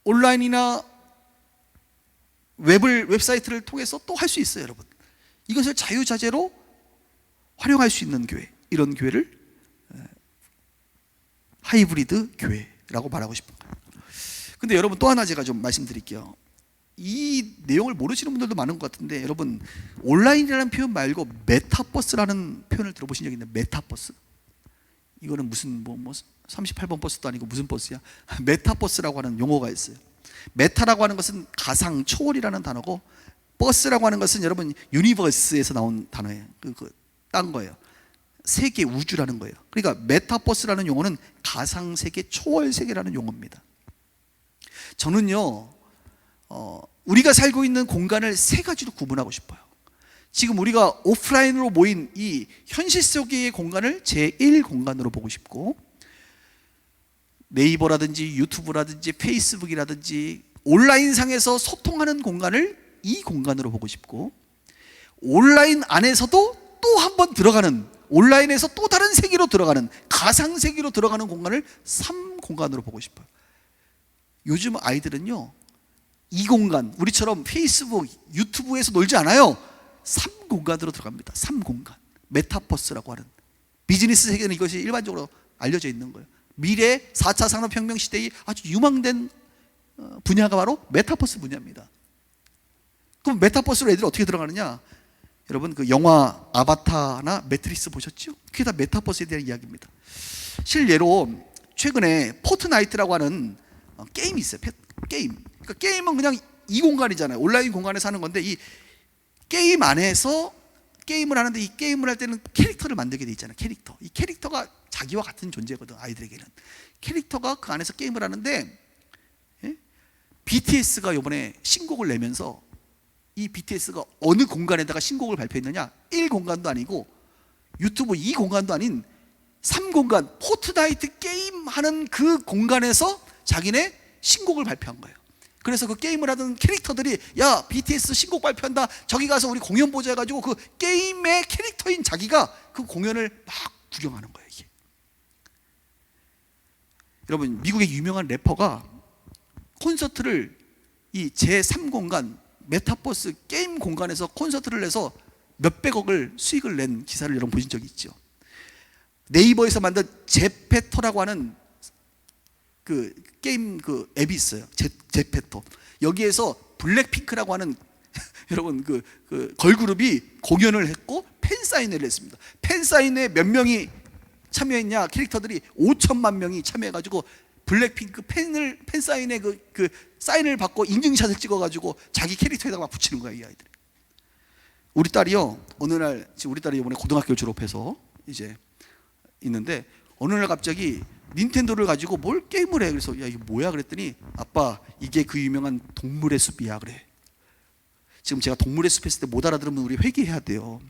[SPEAKER 1] 온라인이나 웹사이트를 통해서 또 할 수 있어요. 여러분, 이것을 자유자재로 활용할 수 있는 교회, 이런 교회를 하이브리드 교회라고 말하고 싶은 거예요. 근데 여러분, 또 하나 제가 좀 말씀드릴게요. 이 내용을 모르시는 분들도 많은 것 같은데, 여러분, 온라인이라는 표현 말고 메타버스라는 표현을 들어보신 적 있나요? 메타버스. 이거는 무슨 뭐 38번 버스도 아니고 무슨 버스야? 메타버스라고 하는 용어가 있어요. 메타라고 하는 것은 가상, 초월이라는 단어고, 버스라고 하는 것은 여러분 유니버스에서 나온 단어예요. 딴 거예요. 세계, 우주라는 거예요. 그러니까 메타버스라는 용어는 가상 세계, 초월 세계라는 용어입니다. 저는요, 우리가 살고 있는 공간을 세 가지로 구분하고 싶어요. 지금 우리가 오프라인으로 모인 이 현실 속의 공간을 제1공간으로 보고 싶고, 네이버라든지 유튜브라든지 페이스북이라든지 온라인상에서 소통하는 공간을 이 공간으로 보고 싶고, 온라인 안에서도 또 한 번 들어가는, 온라인에서 또 다른 세계로 들어가는, 가상 세계로 들어가는 공간을 3공간으로 보고 싶어요. 요즘 아이들은요, 이 공간, 우리처럼 페이스북, 유튜브에서 놀지 않아요. 3공간으로 들어갑니다. 3공간. 메타버스라고 하는, 비즈니스 세계는 이것이 일반적으로 알려져 있는 거예요. 미래 4차 산업혁명 시대의 아주 유망된 분야가 바로 메타버스 분야입니다. 그럼 메타버스로 애들이 어떻게 들어가느냐? 여러분, 그 영화 아바타나 매트릭스 보셨죠? 그게 다 메타버스에 대한 이야기입니다. 실례로 최근에 포트나이트라고 하는 게임이 있어요. 게임. 그러니까 게임은 그냥 이 공간이잖아요. 온라인 공간에서 하는 건데, 이 게임 안에서 게임을 하는데, 이 게임을 할 때는 캐릭터를 만들게 돼 있잖아요. 캐릭터. 이 캐릭터가 자기와 같은 존재거든. 아이들에게는 캐릭터가 그 안에서 게임을 하는데, BTS가 이번에 신곡을 내면서, 이 BTS가 어느 공간에다가 신곡을 발표했느냐? 1공간도 아니고 유튜브 2공간도 아닌 3공간, 포트나이트 게임하는 그 공간에서 자기네 신곡을 발표한 거예요. 그래서 그 게임을 하던 캐릭터들이, 야, BTS 신곡 발표한다, 저기 가서 우리 공연 보자 해가지고 그 게임의 캐릭터인 자기가 그 공연을 막 구경하는 거예요. 이게. 여러분, 미국의 유명한 래퍼가 콘서트를 이 제3공간 메타버스 게임 공간에서 콘서트를 내서 몇백억을 수익을 낸 기사를 여러분 보신 적이 있죠. 네이버에서 만든 제페토라고 하는 그 게임 그 앱이 있어요. 제페토. 여기에서 블랙핑크라고 하는 여러분 그 걸그룹이 공연을 했고 팬사인회를 했습니다. 팬사인회에 몇 명이 참여했냐? 캐릭터들이 5천만 명이 참여해가지고 블랙핑크 팬사인회 그 사인을 받고 인증샷을 찍어가지고 자기 캐릭터에다가 막 붙이는 거야, 이 아이들이. 우리 딸이요, 어느 날, 지금 우리 딸이 이번에 고등학교 졸업해서 이제 있는데, 어느 날 갑자기 닌텐도를 가지고 뭘 게임을 해. 그래서 야, 이게 뭐야? 그랬더니, 아빠, 이게 그 유명한 동물의 숲이야. 그래. 지금 제가 동물의 숲 했을 때 못 알아들으면 우리 회개해야 돼요.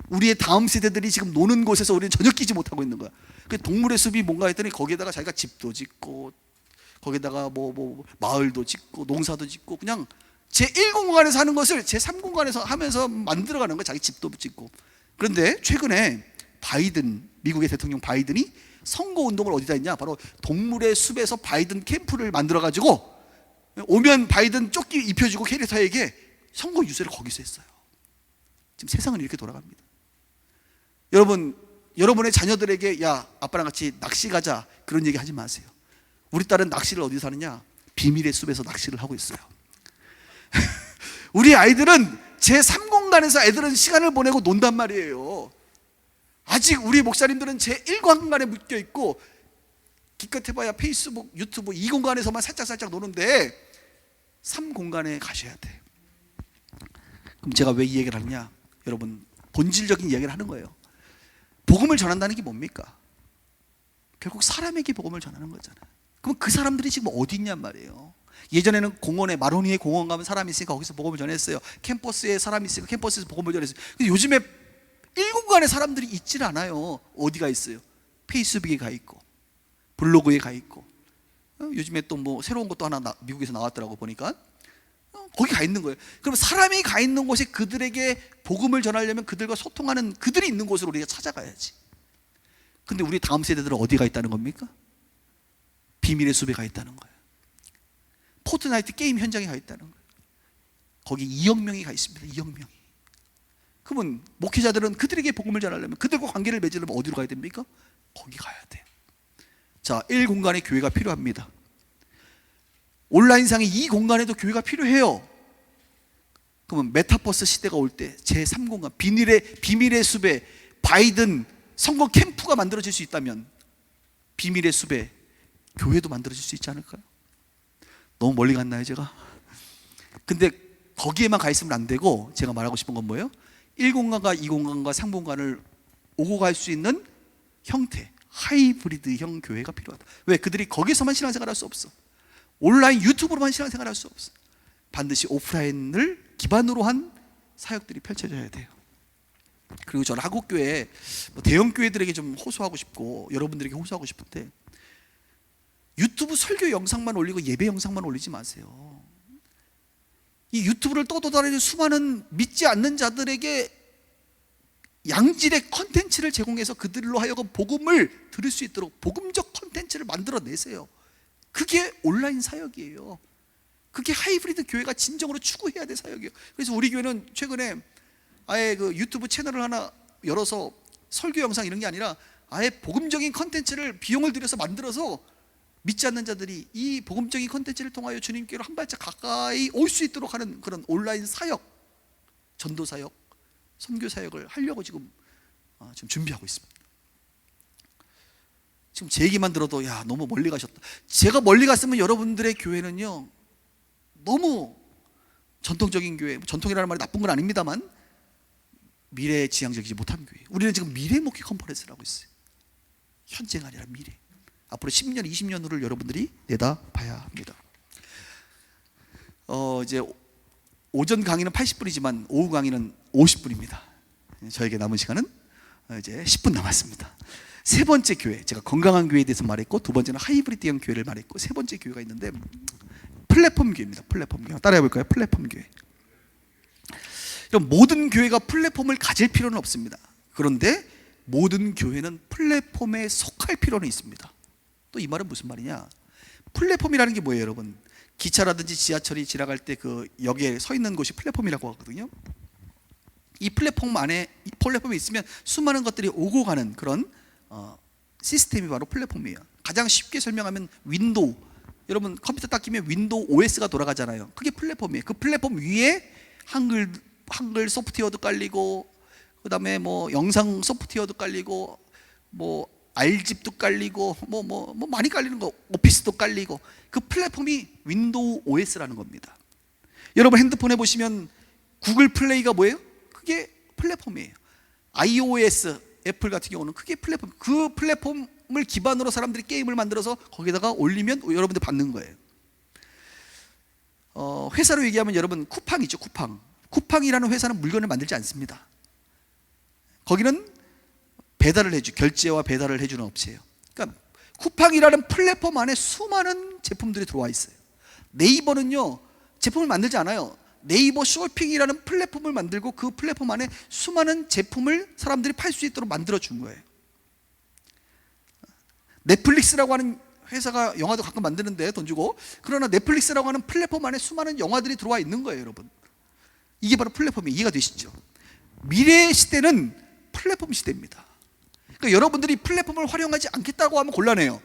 [SPEAKER 1] 우리의 다음 세대들이 지금 노는 곳에서 우리는 전혀 끼지 못하고 있는 거야. 그 동물의 숲이 뭔가 했더니 거기에다가 자기가 집도 짓고, 거기다가 뭐 마을도 짓고, 농사도 짓고, 그냥 제1공간에서 하는 것을 제3공간에서 하면서 만들어가는 거야. 자기 집도 짓고. 그런데 최근에 바이든, 미국의 대통령 바이든이 선거운동을 어디다 했냐? 바로 동물의 숲에서 바이든 캠프를 만들어가지고 오면 바이든 조끼 입혀주고 캐릭터에게 선거 유세를 거기서 했어요. 지금 세상은 이렇게 돌아갑니다. 여러분, 여러분의 자녀들에게 야, 아빠랑 같이 낚시 가자, 그런 얘기 하지 마세요. 우리 딸은 낚시를 어디서 하느냐? 비밀의 숲에서 낚시를 하고 있어요. 우리 아이들은 제3공간에서 애들은 시간을 보내고 논단 말이에요. 아직 우리 목사님들은 제1공간에 묶여 있고, 기껏 해봐야 페이스북, 유튜브 2공간에서만 살짝 노는데 3공간에 가셔야 돼. 그럼 제가 왜 이 얘기를 하느냐? 여러분, 본질적인 이야기를 하는 거예요. 복음을 전한다는 게 뭡니까? 결국 사람에게 복음을 전하는 거잖아요. 그럼 그 사람들이 지금 어디 있냔 말이에요. 예전에는 공원에, 마로니에 공원 가면 사람이 있으니까 거기서 복음을 전했어요. 캠퍼스에 사람이 있으니까 캠퍼스에서 복음을 전했어요. 근데 요즘에 1공간에 사람들이 있질 않아요. 어디가 있어요? 페이스북에 가 있고, 블로그에 가 있고, 요즘에 또 뭐 새로운 것도 하나 미국에서 나왔더라고 보니까, 거기 가 있는 거예요. 그럼 사람이 가 있는 곳에 그들에게 복음을 전하려면 그들과 소통하는 그들이 있는 곳으로 우리가 찾아가야지. 근데 우리 다음 세대들은 어디 가 있다는 겁니까? 비밀의 숲에 가 있다는 거예요. 포트나이트 게임 현장에 가 있다는 거예요. 거기 2억 명이 가 있습니다. 2억 명이. 그러면 목회자들은 그들에게 복음을 전하려면, 그들과 관계를 맺으려면 어디로 가야 됩니까? 거기 가야 돼요. 자, 1공간에 교회가 필요합니다. 온라인상의 이 공간에도 교회가 필요해요. 그러면 메타버스 시대가 올 때 제3공간, 비밀의 숲에 바이든 성공 캠프가 만들어질 수 있다면 비밀의 숲에 교회도 만들어질 수 있지 않을까요? 너무 멀리 갔나요 제가? 근데 거기에만 가 있으면 안 되고, 제가 말하고 싶은 건 뭐예요? 1공간과 2공간과 3공간을 오고 갈 수 있는 형태, 하이브리드형 교회가 필요하다. 왜? 그들이 거기서만 신앙생활 할 수 없어. 온라인 유튜브로만 신앙생활 할 수 없어. 반드시 오프라인을 기반으로 한 사역들이 펼쳐져야 돼요. 그리고 저는 한국교회 대형교회들에게 좀 호소하고 싶고, 여러분들에게 호소하고 싶은데, 유튜브 설교 영상만 올리고 예배 영상만 올리지 마세요. 이 유튜브를 떠돌아다니는 수많은 믿지 않는 자들에게 양질의 컨텐츠를 제공해서 그들로 하여금 복음을 들을 수 있도록 복음적 컨텐츠를 만들어내세요. 그게 온라인 사역이에요. 그게 하이브리드 교회가 진정으로 추구해야 될 사역이에요. 그래서 우리 교회는 최근에 아예 그 유튜브 채널을 하나 열어서 설교 영상 이런 게 아니라 아예 복음적인 컨텐츠를 비용을 들여서 만들어서 믿지 않는 자들이 이 복음적인 컨텐츠를 통하여 주님께로 한 발짝 가까이 올 수 있도록 하는 그런 온라인 사역, 전도 사역, 선교 사역을 하려고 지금 준비하고 있습니다. 지금 제 얘기만 들어도 야, 너무 멀리 가셨다. 제가 멀리 갔으면 여러분들의 교회는요, 너무 전통적인 교회, 전통이라는 말이 나쁜 건 아닙니다만 미래에 지향적이지 못한 교회. 우리는 지금 미래 목회 컨퍼런스를 하고 있어요. 현재가 아니라 미래. 앞으로 10년, 20년 후를 여러분들이 내다봐야 합니다. 이제 오전 강의는 80분이지만 오후 강의는 50분입니다. 저에게 남은 시간은 이제 10분 남았습니다. 세 번째 교회, 제가 건강한 교회에 대해서 말했고, 두 번째는 하이브리드형 교회를 말했고, 세 번째 교회가 있는데 플랫폼 교회입니다. 플랫폼 교회. 따라해 볼까요? 플랫폼 교회. 모든 교회가 플랫폼을 가질 필요는 없습니다. 그런데 모든 교회는 플랫폼에 속할 필요는 있습니다. 또 이 말은 무슨 말이냐? 플랫폼이라는 게 뭐예요, 여러분? 기차라든지 지하철이 지나갈 때 그 역에 서 있는 곳이 플랫폼이라고 하거든요. 이 플랫폼 안에, 이 플랫폼에 있으면 수많은 것들이 오고 가는 그런 시스템이 바로 플랫폼이에요. 가장 쉽게 설명하면 윈도우, 여러분 컴퓨터 딱 끼면 윈도우 OS가 돌아가잖아요. 그게 플랫폼이에요. 그 플랫폼 위에 한글 소프트웨어도 깔리고, 그 다음에 뭐 영상 소프트웨어도 깔리고, 뭐 R집도 깔리고, 뭐 많이 깔리는 거, 오피스도 깔리고, 그 플랫폼이 윈도우 OS라는 겁니다. 여러분 핸드폰에 보시면 구글 플레이가 뭐예요? 그게 플랫폼이에요. iOS, 애플 같은 경우는 그게 플랫폼. 그 플랫폼을 기반으로 사람들이 게임을 만들어서 거기다가 올리면 여러분들 받는 거예요. 회사로 얘기하면 여러분 쿠팡이죠. 쿠팡이라는 회사는 물건을 만들지 않습니다. 거기는 배달을 결제와 배달을 해주는 업체예요. 그러니까 쿠팡이라는 플랫폼 안에 수많은 제품들이 들어와 있어요. 네이버는요, 제품을 만들지 않아요. 네이버 쇼핑이라는 플랫폼을 만들고 그 플랫폼 안에 수많은 제품을 사람들이 팔 수 있도록 만들어 준 거예요. 넷플릭스라고 하는 회사가 영화도 가끔 만드는데 돈 주고, 그러나 넷플릭스라고 하는 플랫폼 안에 수많은 영화들이 들어와 있는 거예요, 여러분. 이게 바로 플랫폼이에요. 이해가 되시죠? 미래의 시대는 플랫폼 시대입니다. 그러니까 여러분들이 플랫폼을 활용하지 않겠다고 하면 곤란해요.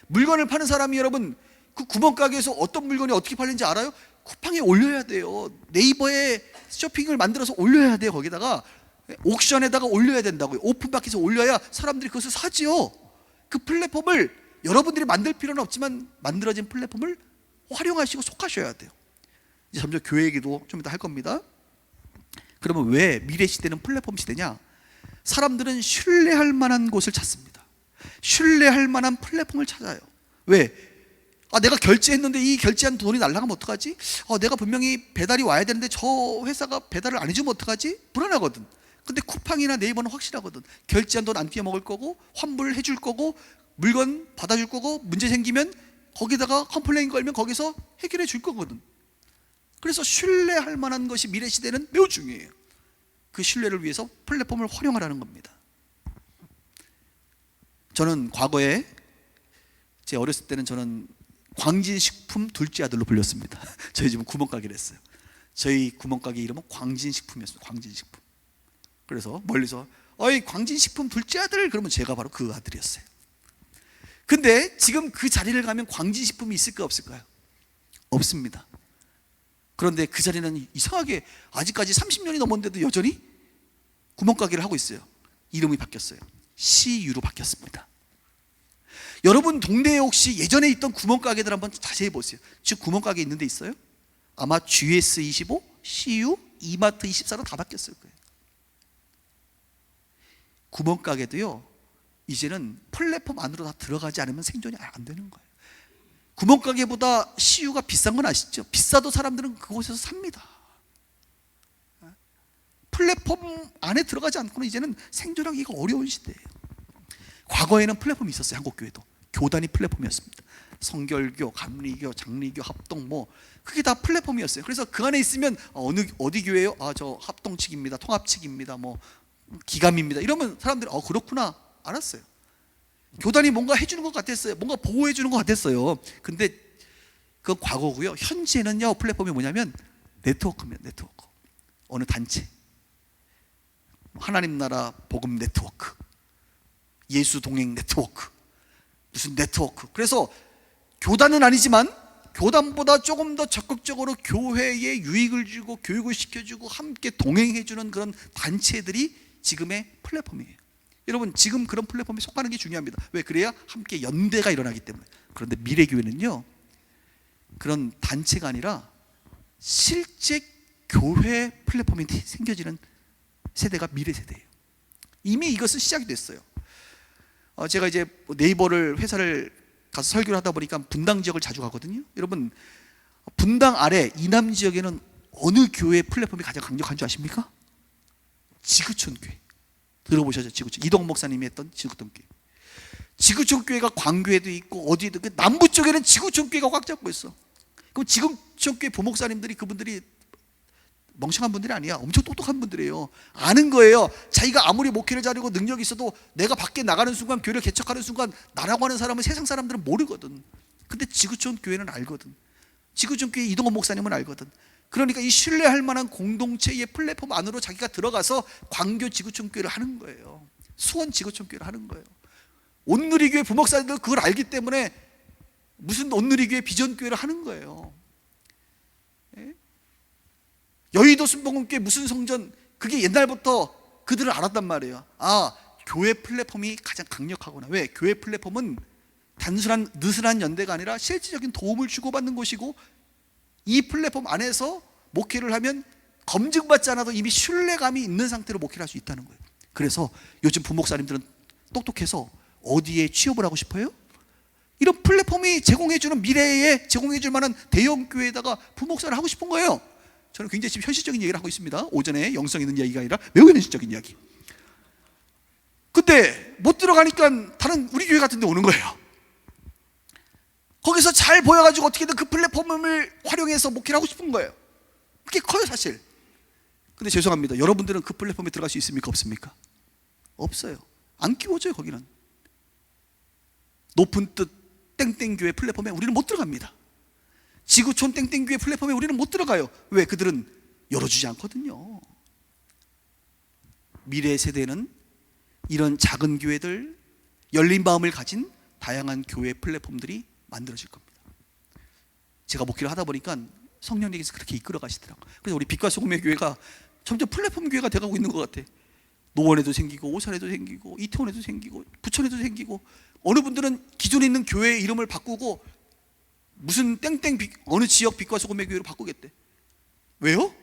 [SPEAKER 1] 물건을 파는 사람이 여러분 그 구멍가게에서 어떤 물건이 어떻게 팔리는지 알아요? 쿠팡에 올려야 돼요. 네이버에 쇼핑을 만들어서 올려야 돼요. 거기다가 옥션에다가 올려야 된다고요. 오픈마켓에서 올려야 사람들이 그것을 사지요. 그 플랫폼을 여러분들이 만들 필요는 없지만 만들어진 플랫폼을 활용하시고 속하셔야 돼요. 이제 점점 교회 얘기도 좀 이따 할 겁니다. 그러면 왜 미래 시대는 플랫폼 시대냐? 사람들은 신뢰할 만한 곳을 찾습니다. 신뢰할 만한 플랫폼을 찾아요. 왜? 내가 결제했는데 이 결제한 돈이 날아가면 어떡하지? 내가 분명히 배달이 와야 되는데 저 회사가 배달을 안 해주면 어떡하지? 불안하거든. 근데 쿠팡이나 네이버는 확실하거든. 결제한 돈 안 띄어먹을 거고, 환불 해줄 거고, 물건 받아줄 거고, 문제 생기면 거기다가 컴플레인 걸면 거기서 해결해 줄 거거든. 그래서 신뢰할 만한 것이 미래 시대는 매우 중요해요. 그 신뢰를 위해서 플랫폼을 활용하라는 겁니다. 저는 과거에 제 어렸을 때는 저는 광진식품 둘째 아들로 불렸습니다. 저희 집은 구멍가게를 했어요. 저희 구멍가게 이름은 광진식품이었어요. 광진식품. 그래서 멀리서 어이 광진식품 둘째 아들, 그러면 제가 바로 그 아들이었어요. 근데 지금 그 자리를 가면 광진식품이 있을까 없을까요? 없습니다. 그런데 그 자리는 이상하게 아직까지 30년이 넘었는데도 여전히 구멍가게를 하고 있어요. 이름이 바뀌었어요. CU로 바뀌었습니다. 여러분 동네에 혹시 예전에 있던 구멍가게들 한번 자세히 보세요. 지금 구멍가게 있는 데 있어요? 아마 GS25, CU, 이마트 24로 다 바뀌었을 거예요. 구멍가게도요, 이제는 플랫폼 안으로 다 들어가지 않으면 생존이 안 되는 거예요. 구멍가게보다 CU가 비싼 건 아시죠? 비싸도 사람들은 그곳에서 삽니다. 플랫폼 안에 들어가지 않고는 이제는 생존하기가 어려운 시대예요. 과거에는 플랫폼이 있었어요. 한국교회도 교단이 플랫폼이었습니다. 성결교, 감리교, 장리교, 합동, 뭐 그게 다 플랫폼이었어요. 그래서 그 안에 있으면 어디 교회요? 저 합동 측입니다, 통합 측입니다, 뭐 기감입니다, 이러면 사람들이 그렇구나 알았어요. 교단이 뭔가 해주는 것 같았어요. 뭔가 보호해 주는 것 같았어요. 근데 그건 과거고요. 현재는요, 플랫폼이 뭐냐면 네트워크입니다. 네트워크. 어느 단체, 하나님 나라 복음 네트워크, 예수 동행 네트워크, 무슨 네트워크. 그래서 교단은 아니지만 교단보다 조금 더 적극적으로 교회에 유익을 주고 교육을 시켜주고 함께 동행해주는 그런 단체들이 지금의 플랫폼이에요. 여러분 지금 그런 플랫폼에 속하는 게 중요합니다. 왜? 그래야 함께 연대가 일어나기 때문에. 그런데 미래교회는요, 그런 단체가 아니라 실제 교회 플랫폼이 생겨지는 세대가 미래 세대예요. 이미 이것은 시작이 됐어요. 제가 이제 네이버를 회사를 가서 설교를 하다 보니까 분당 지역을 자주 가거든요. 여러분 분당 아래 이남 지역에는 어느 교회 플랫폼이 가장 강력한 줄 아십니까? 지구촌 교회. 들어보셨죠? 지구촌. 이동 목사님이 했던 지구촌 교회. 지구촌 교회가 광교에도 있고 어디에도, 남부 쪽에는 지구촌 교회가 꽉 잡고 있어. 그럼 지구촌 교회 부목사님들이, 그분들이 멍청한 분들이 아니야. 엄청 똑똑한 분들이에요. 아는 거예요. 자기가 아무리 목회를 잘하고 능력이 있어도 내가 밖에 나가는 순간, 교회를 개척하는 순간 나라고 하는 사람은 세상 사람들은 모르거든. 근데 지구촌 교회는 알거든. 지구촌 교회 이동원 목사님은 알거든. 그러니까 이 신뢰할 만한 공동체의 플랫폼 안으로 자기가 들어가서 광교 지구촌 교회를 하는 거예요. 수원 지구촌 교회를 하는 거예요. 온누리교회 부목사님들 그걸 알기 때문에 무슨 온누리교회 비전교회를 하는 거예요. 여의도 순복음교회 무슨 성전, 그게 옛날부터 그들은 알았단 말이에요. 교회 플랫폼이 가장 강력하구나. 왜? 교회 플랫폼은 단순한 느슨한 연대가 아니라 실질적인 도움을 주고받는 곳이고, 이 플랫폼 안에서 목회를 하면 검증받지 않아도 이미 신뢰감이 있는 상태로 목회를 할 수 있다는 거예요. 그래서 요즘 부목사님들은 똑똑해서 어디에 취업을 하고 싶어요? 이런 플랫폼이 제공해주는, 미래에 제공해줄 만한 대형 교회에다가 부목사를 하고 싶은 거예요. 저는 굉장히 지금 현실적인 얘기를 하고 있습니다. 오전에 영성 있는 이야기가 아니라 매우 현실적인 이야기. 근데 못 들어가니까 다른 우리 교회 같은 데 오는 거예요. 거기서 잘 보여가지고 어떻게든 그 플랫폼을 활용해서 목회를 하고 싶은 거예요. 그게 커요 사실. 근데 죄송합니다, 여러분들은 그 플랫폼에 들어갈 수 있습니까 없습니까? 없어요. 안 끼워져요. 거기는 높은 뜻 땡땡교회 플랫폼에 우리는 못 들어갑니다. 지구촌 땡땡교회 플랫폼에 우리는 못 들어가요. 왜? 그들은 열어주지 않거든요. 미래 세대는 이런 작은 교회들, 열린 마음을 가진 다양한 교회 플랫폼들이 만들어질 겁니다. 제가 목회를 하다 보니까 성령님께서 그렇게 이끌어 가시더라고요. 그래서 우리 빛과 소금의 교회가 점점 플랫폼 교회가 돼가고 있는 것 같아. 노원에도 생기고 오산에도 생기고 이태원에도 생기고 부천에도 생기고, 어느 분들은 기존에 있는 교회의 이름을 바꾸고 무슨 땡땡 어느 지역 빛과 소금의 교회로 바꾸겠대. 왜요?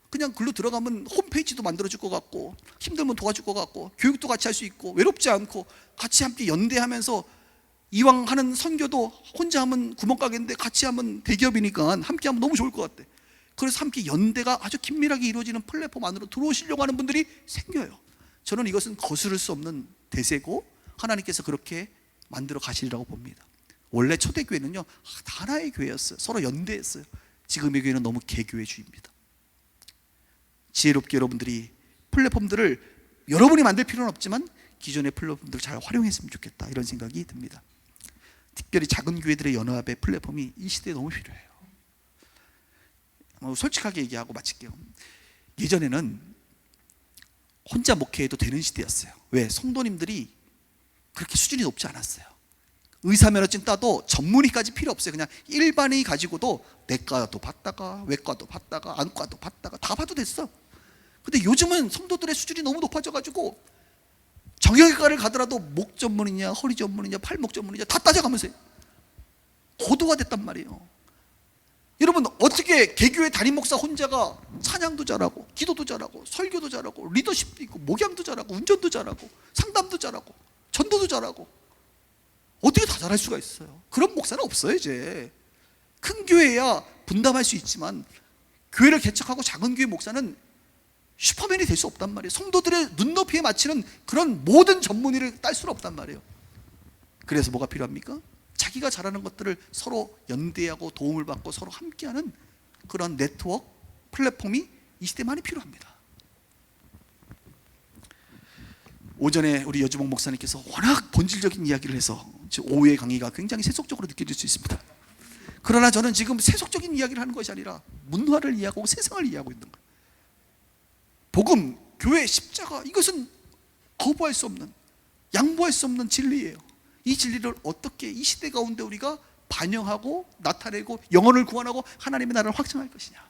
[SPEAKER 1] 그냥 글로 들어가면 홈페이지도 만들어줄 것 같고, 힘들면 도와줄 것 같고, 교육도 같이 할 수 있고, 외롭지 않고 같이 함께 연대하면서, 이왕 하는 선교도 혼자 하면 구멍가게인데 같이 하면 대기업이니까 함께 하면 너무 좋을 것 같대. 그래서 함께 연대가 아주 긴밀하게 이루어지는 플랫폼 안으로 들어오시려고 하는 분들이 생겨요. 저는 이것은 거스를 수 없는 대세고 하나님께서 그렇게 만들어 가시리라고 봅니다. 원래 초대교회는요, 하나의 교회였어요. 서로 연대했어요. 지금의 교회는 너무 개교회주의입니다. 지혜롭게 여러분들이 플랫폼들을 여러분이 만들 필요는 없지만 기존의 플랫폼들을 잘 활용했으면 좋겠다, 이런 생각이 듭니다. 특별히 작은 교회들의 연합의 플랫폼이 이 시대에 너무 필요해요. 솔직하게 얘기하고 마칠게요. 예전에는 혼자 목회해도 되는 시대였어요. 왜? 성도님들이 그렇게 수준이 높지 않았어요. 의사면허증 따도 전문의까지 필요 없어요. 그냥 일반인이 가지고도 내과도 받다가 외과도 받다가 안과도 받다가 다 봐도 됐어. 근데 요즘은 성도들의 수준이 너무 높아져가지고 정형외과를 가더라도 목 전문이냐 허리 전문이냐 팔목 전문이냐 다 따져가면서 고도화됐단 말이에요. 여러분, 어떻게 개교회 담임 목사 혼자가 찬양도 잘하고 기도도 잘하고 설교도 잘하고 리더십도 있고 목양도 잘하고 운전도 잘하고 상담도 잘하고 전도도 잘하고 어떻게 다 잘할 수가 있어요? 그런 목사는 없어요. 이제 큰 교회야 분담할 수 있지만 교회를 개척하고 작은 교회 목사는 슈퍼맨이 될 수 없단 말이에요. 성도들의 눈높이에 맞추는 그런 모든 전문의를 딸 수는 없단 말이에요. 그래서 뭐가 필요합니까? 자기가 잘하는 것들을 서로 연대하고 도움을 받고 서로 함께하는 그런 네트워크, 플랫폼이 이 시대에 많이 필요합니다. 오전에 우리 여주봉 목사님께서 워낙 본질적인 이야기를 해서 오후의 강의가 굉장히 세속적으로 느껴질 수 있습니다. 그러나 저는 지금 세속적인 이야기를 하는 것이 아니라 문화를 이해하고 세상을 이해하고 있는 거예요. 복음, 교회, 십자가, 이것은 거부할 수 없는, 양보할 수 없는 진리예요. 이 진리를 어떻게 이 시대 가운데 우리가 반영하고 나타내고 영혼을 구원하고 하나님의 나라를 확장할 것이냐.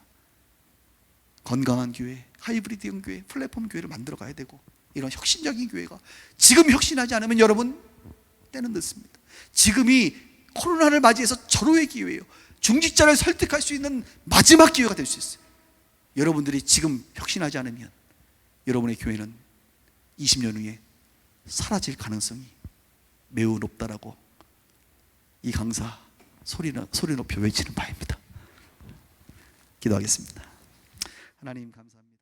[SPEAKER 1] 건강한 교회, 하이브리드형 교회, 플랫폼 교회를 만들어 가야 되고, 이런 혁신적인 교회가 지금 혁신하지 않으면 여러분 때는 늦습니다. 지금이 코로나를 맞이해서 절호의 기회예요. 중직자를 설득할 수 있는 마지막 기회가 될 수 있어요. 여러분들이 지금 혁신하지 않으면 여러분의 교회는 20년 후에 사라질 가능성이 매우 높다라고 이 강사 소리 높여 외치는 바입니다. 기도하겠습니다. 하나님 감사합니다.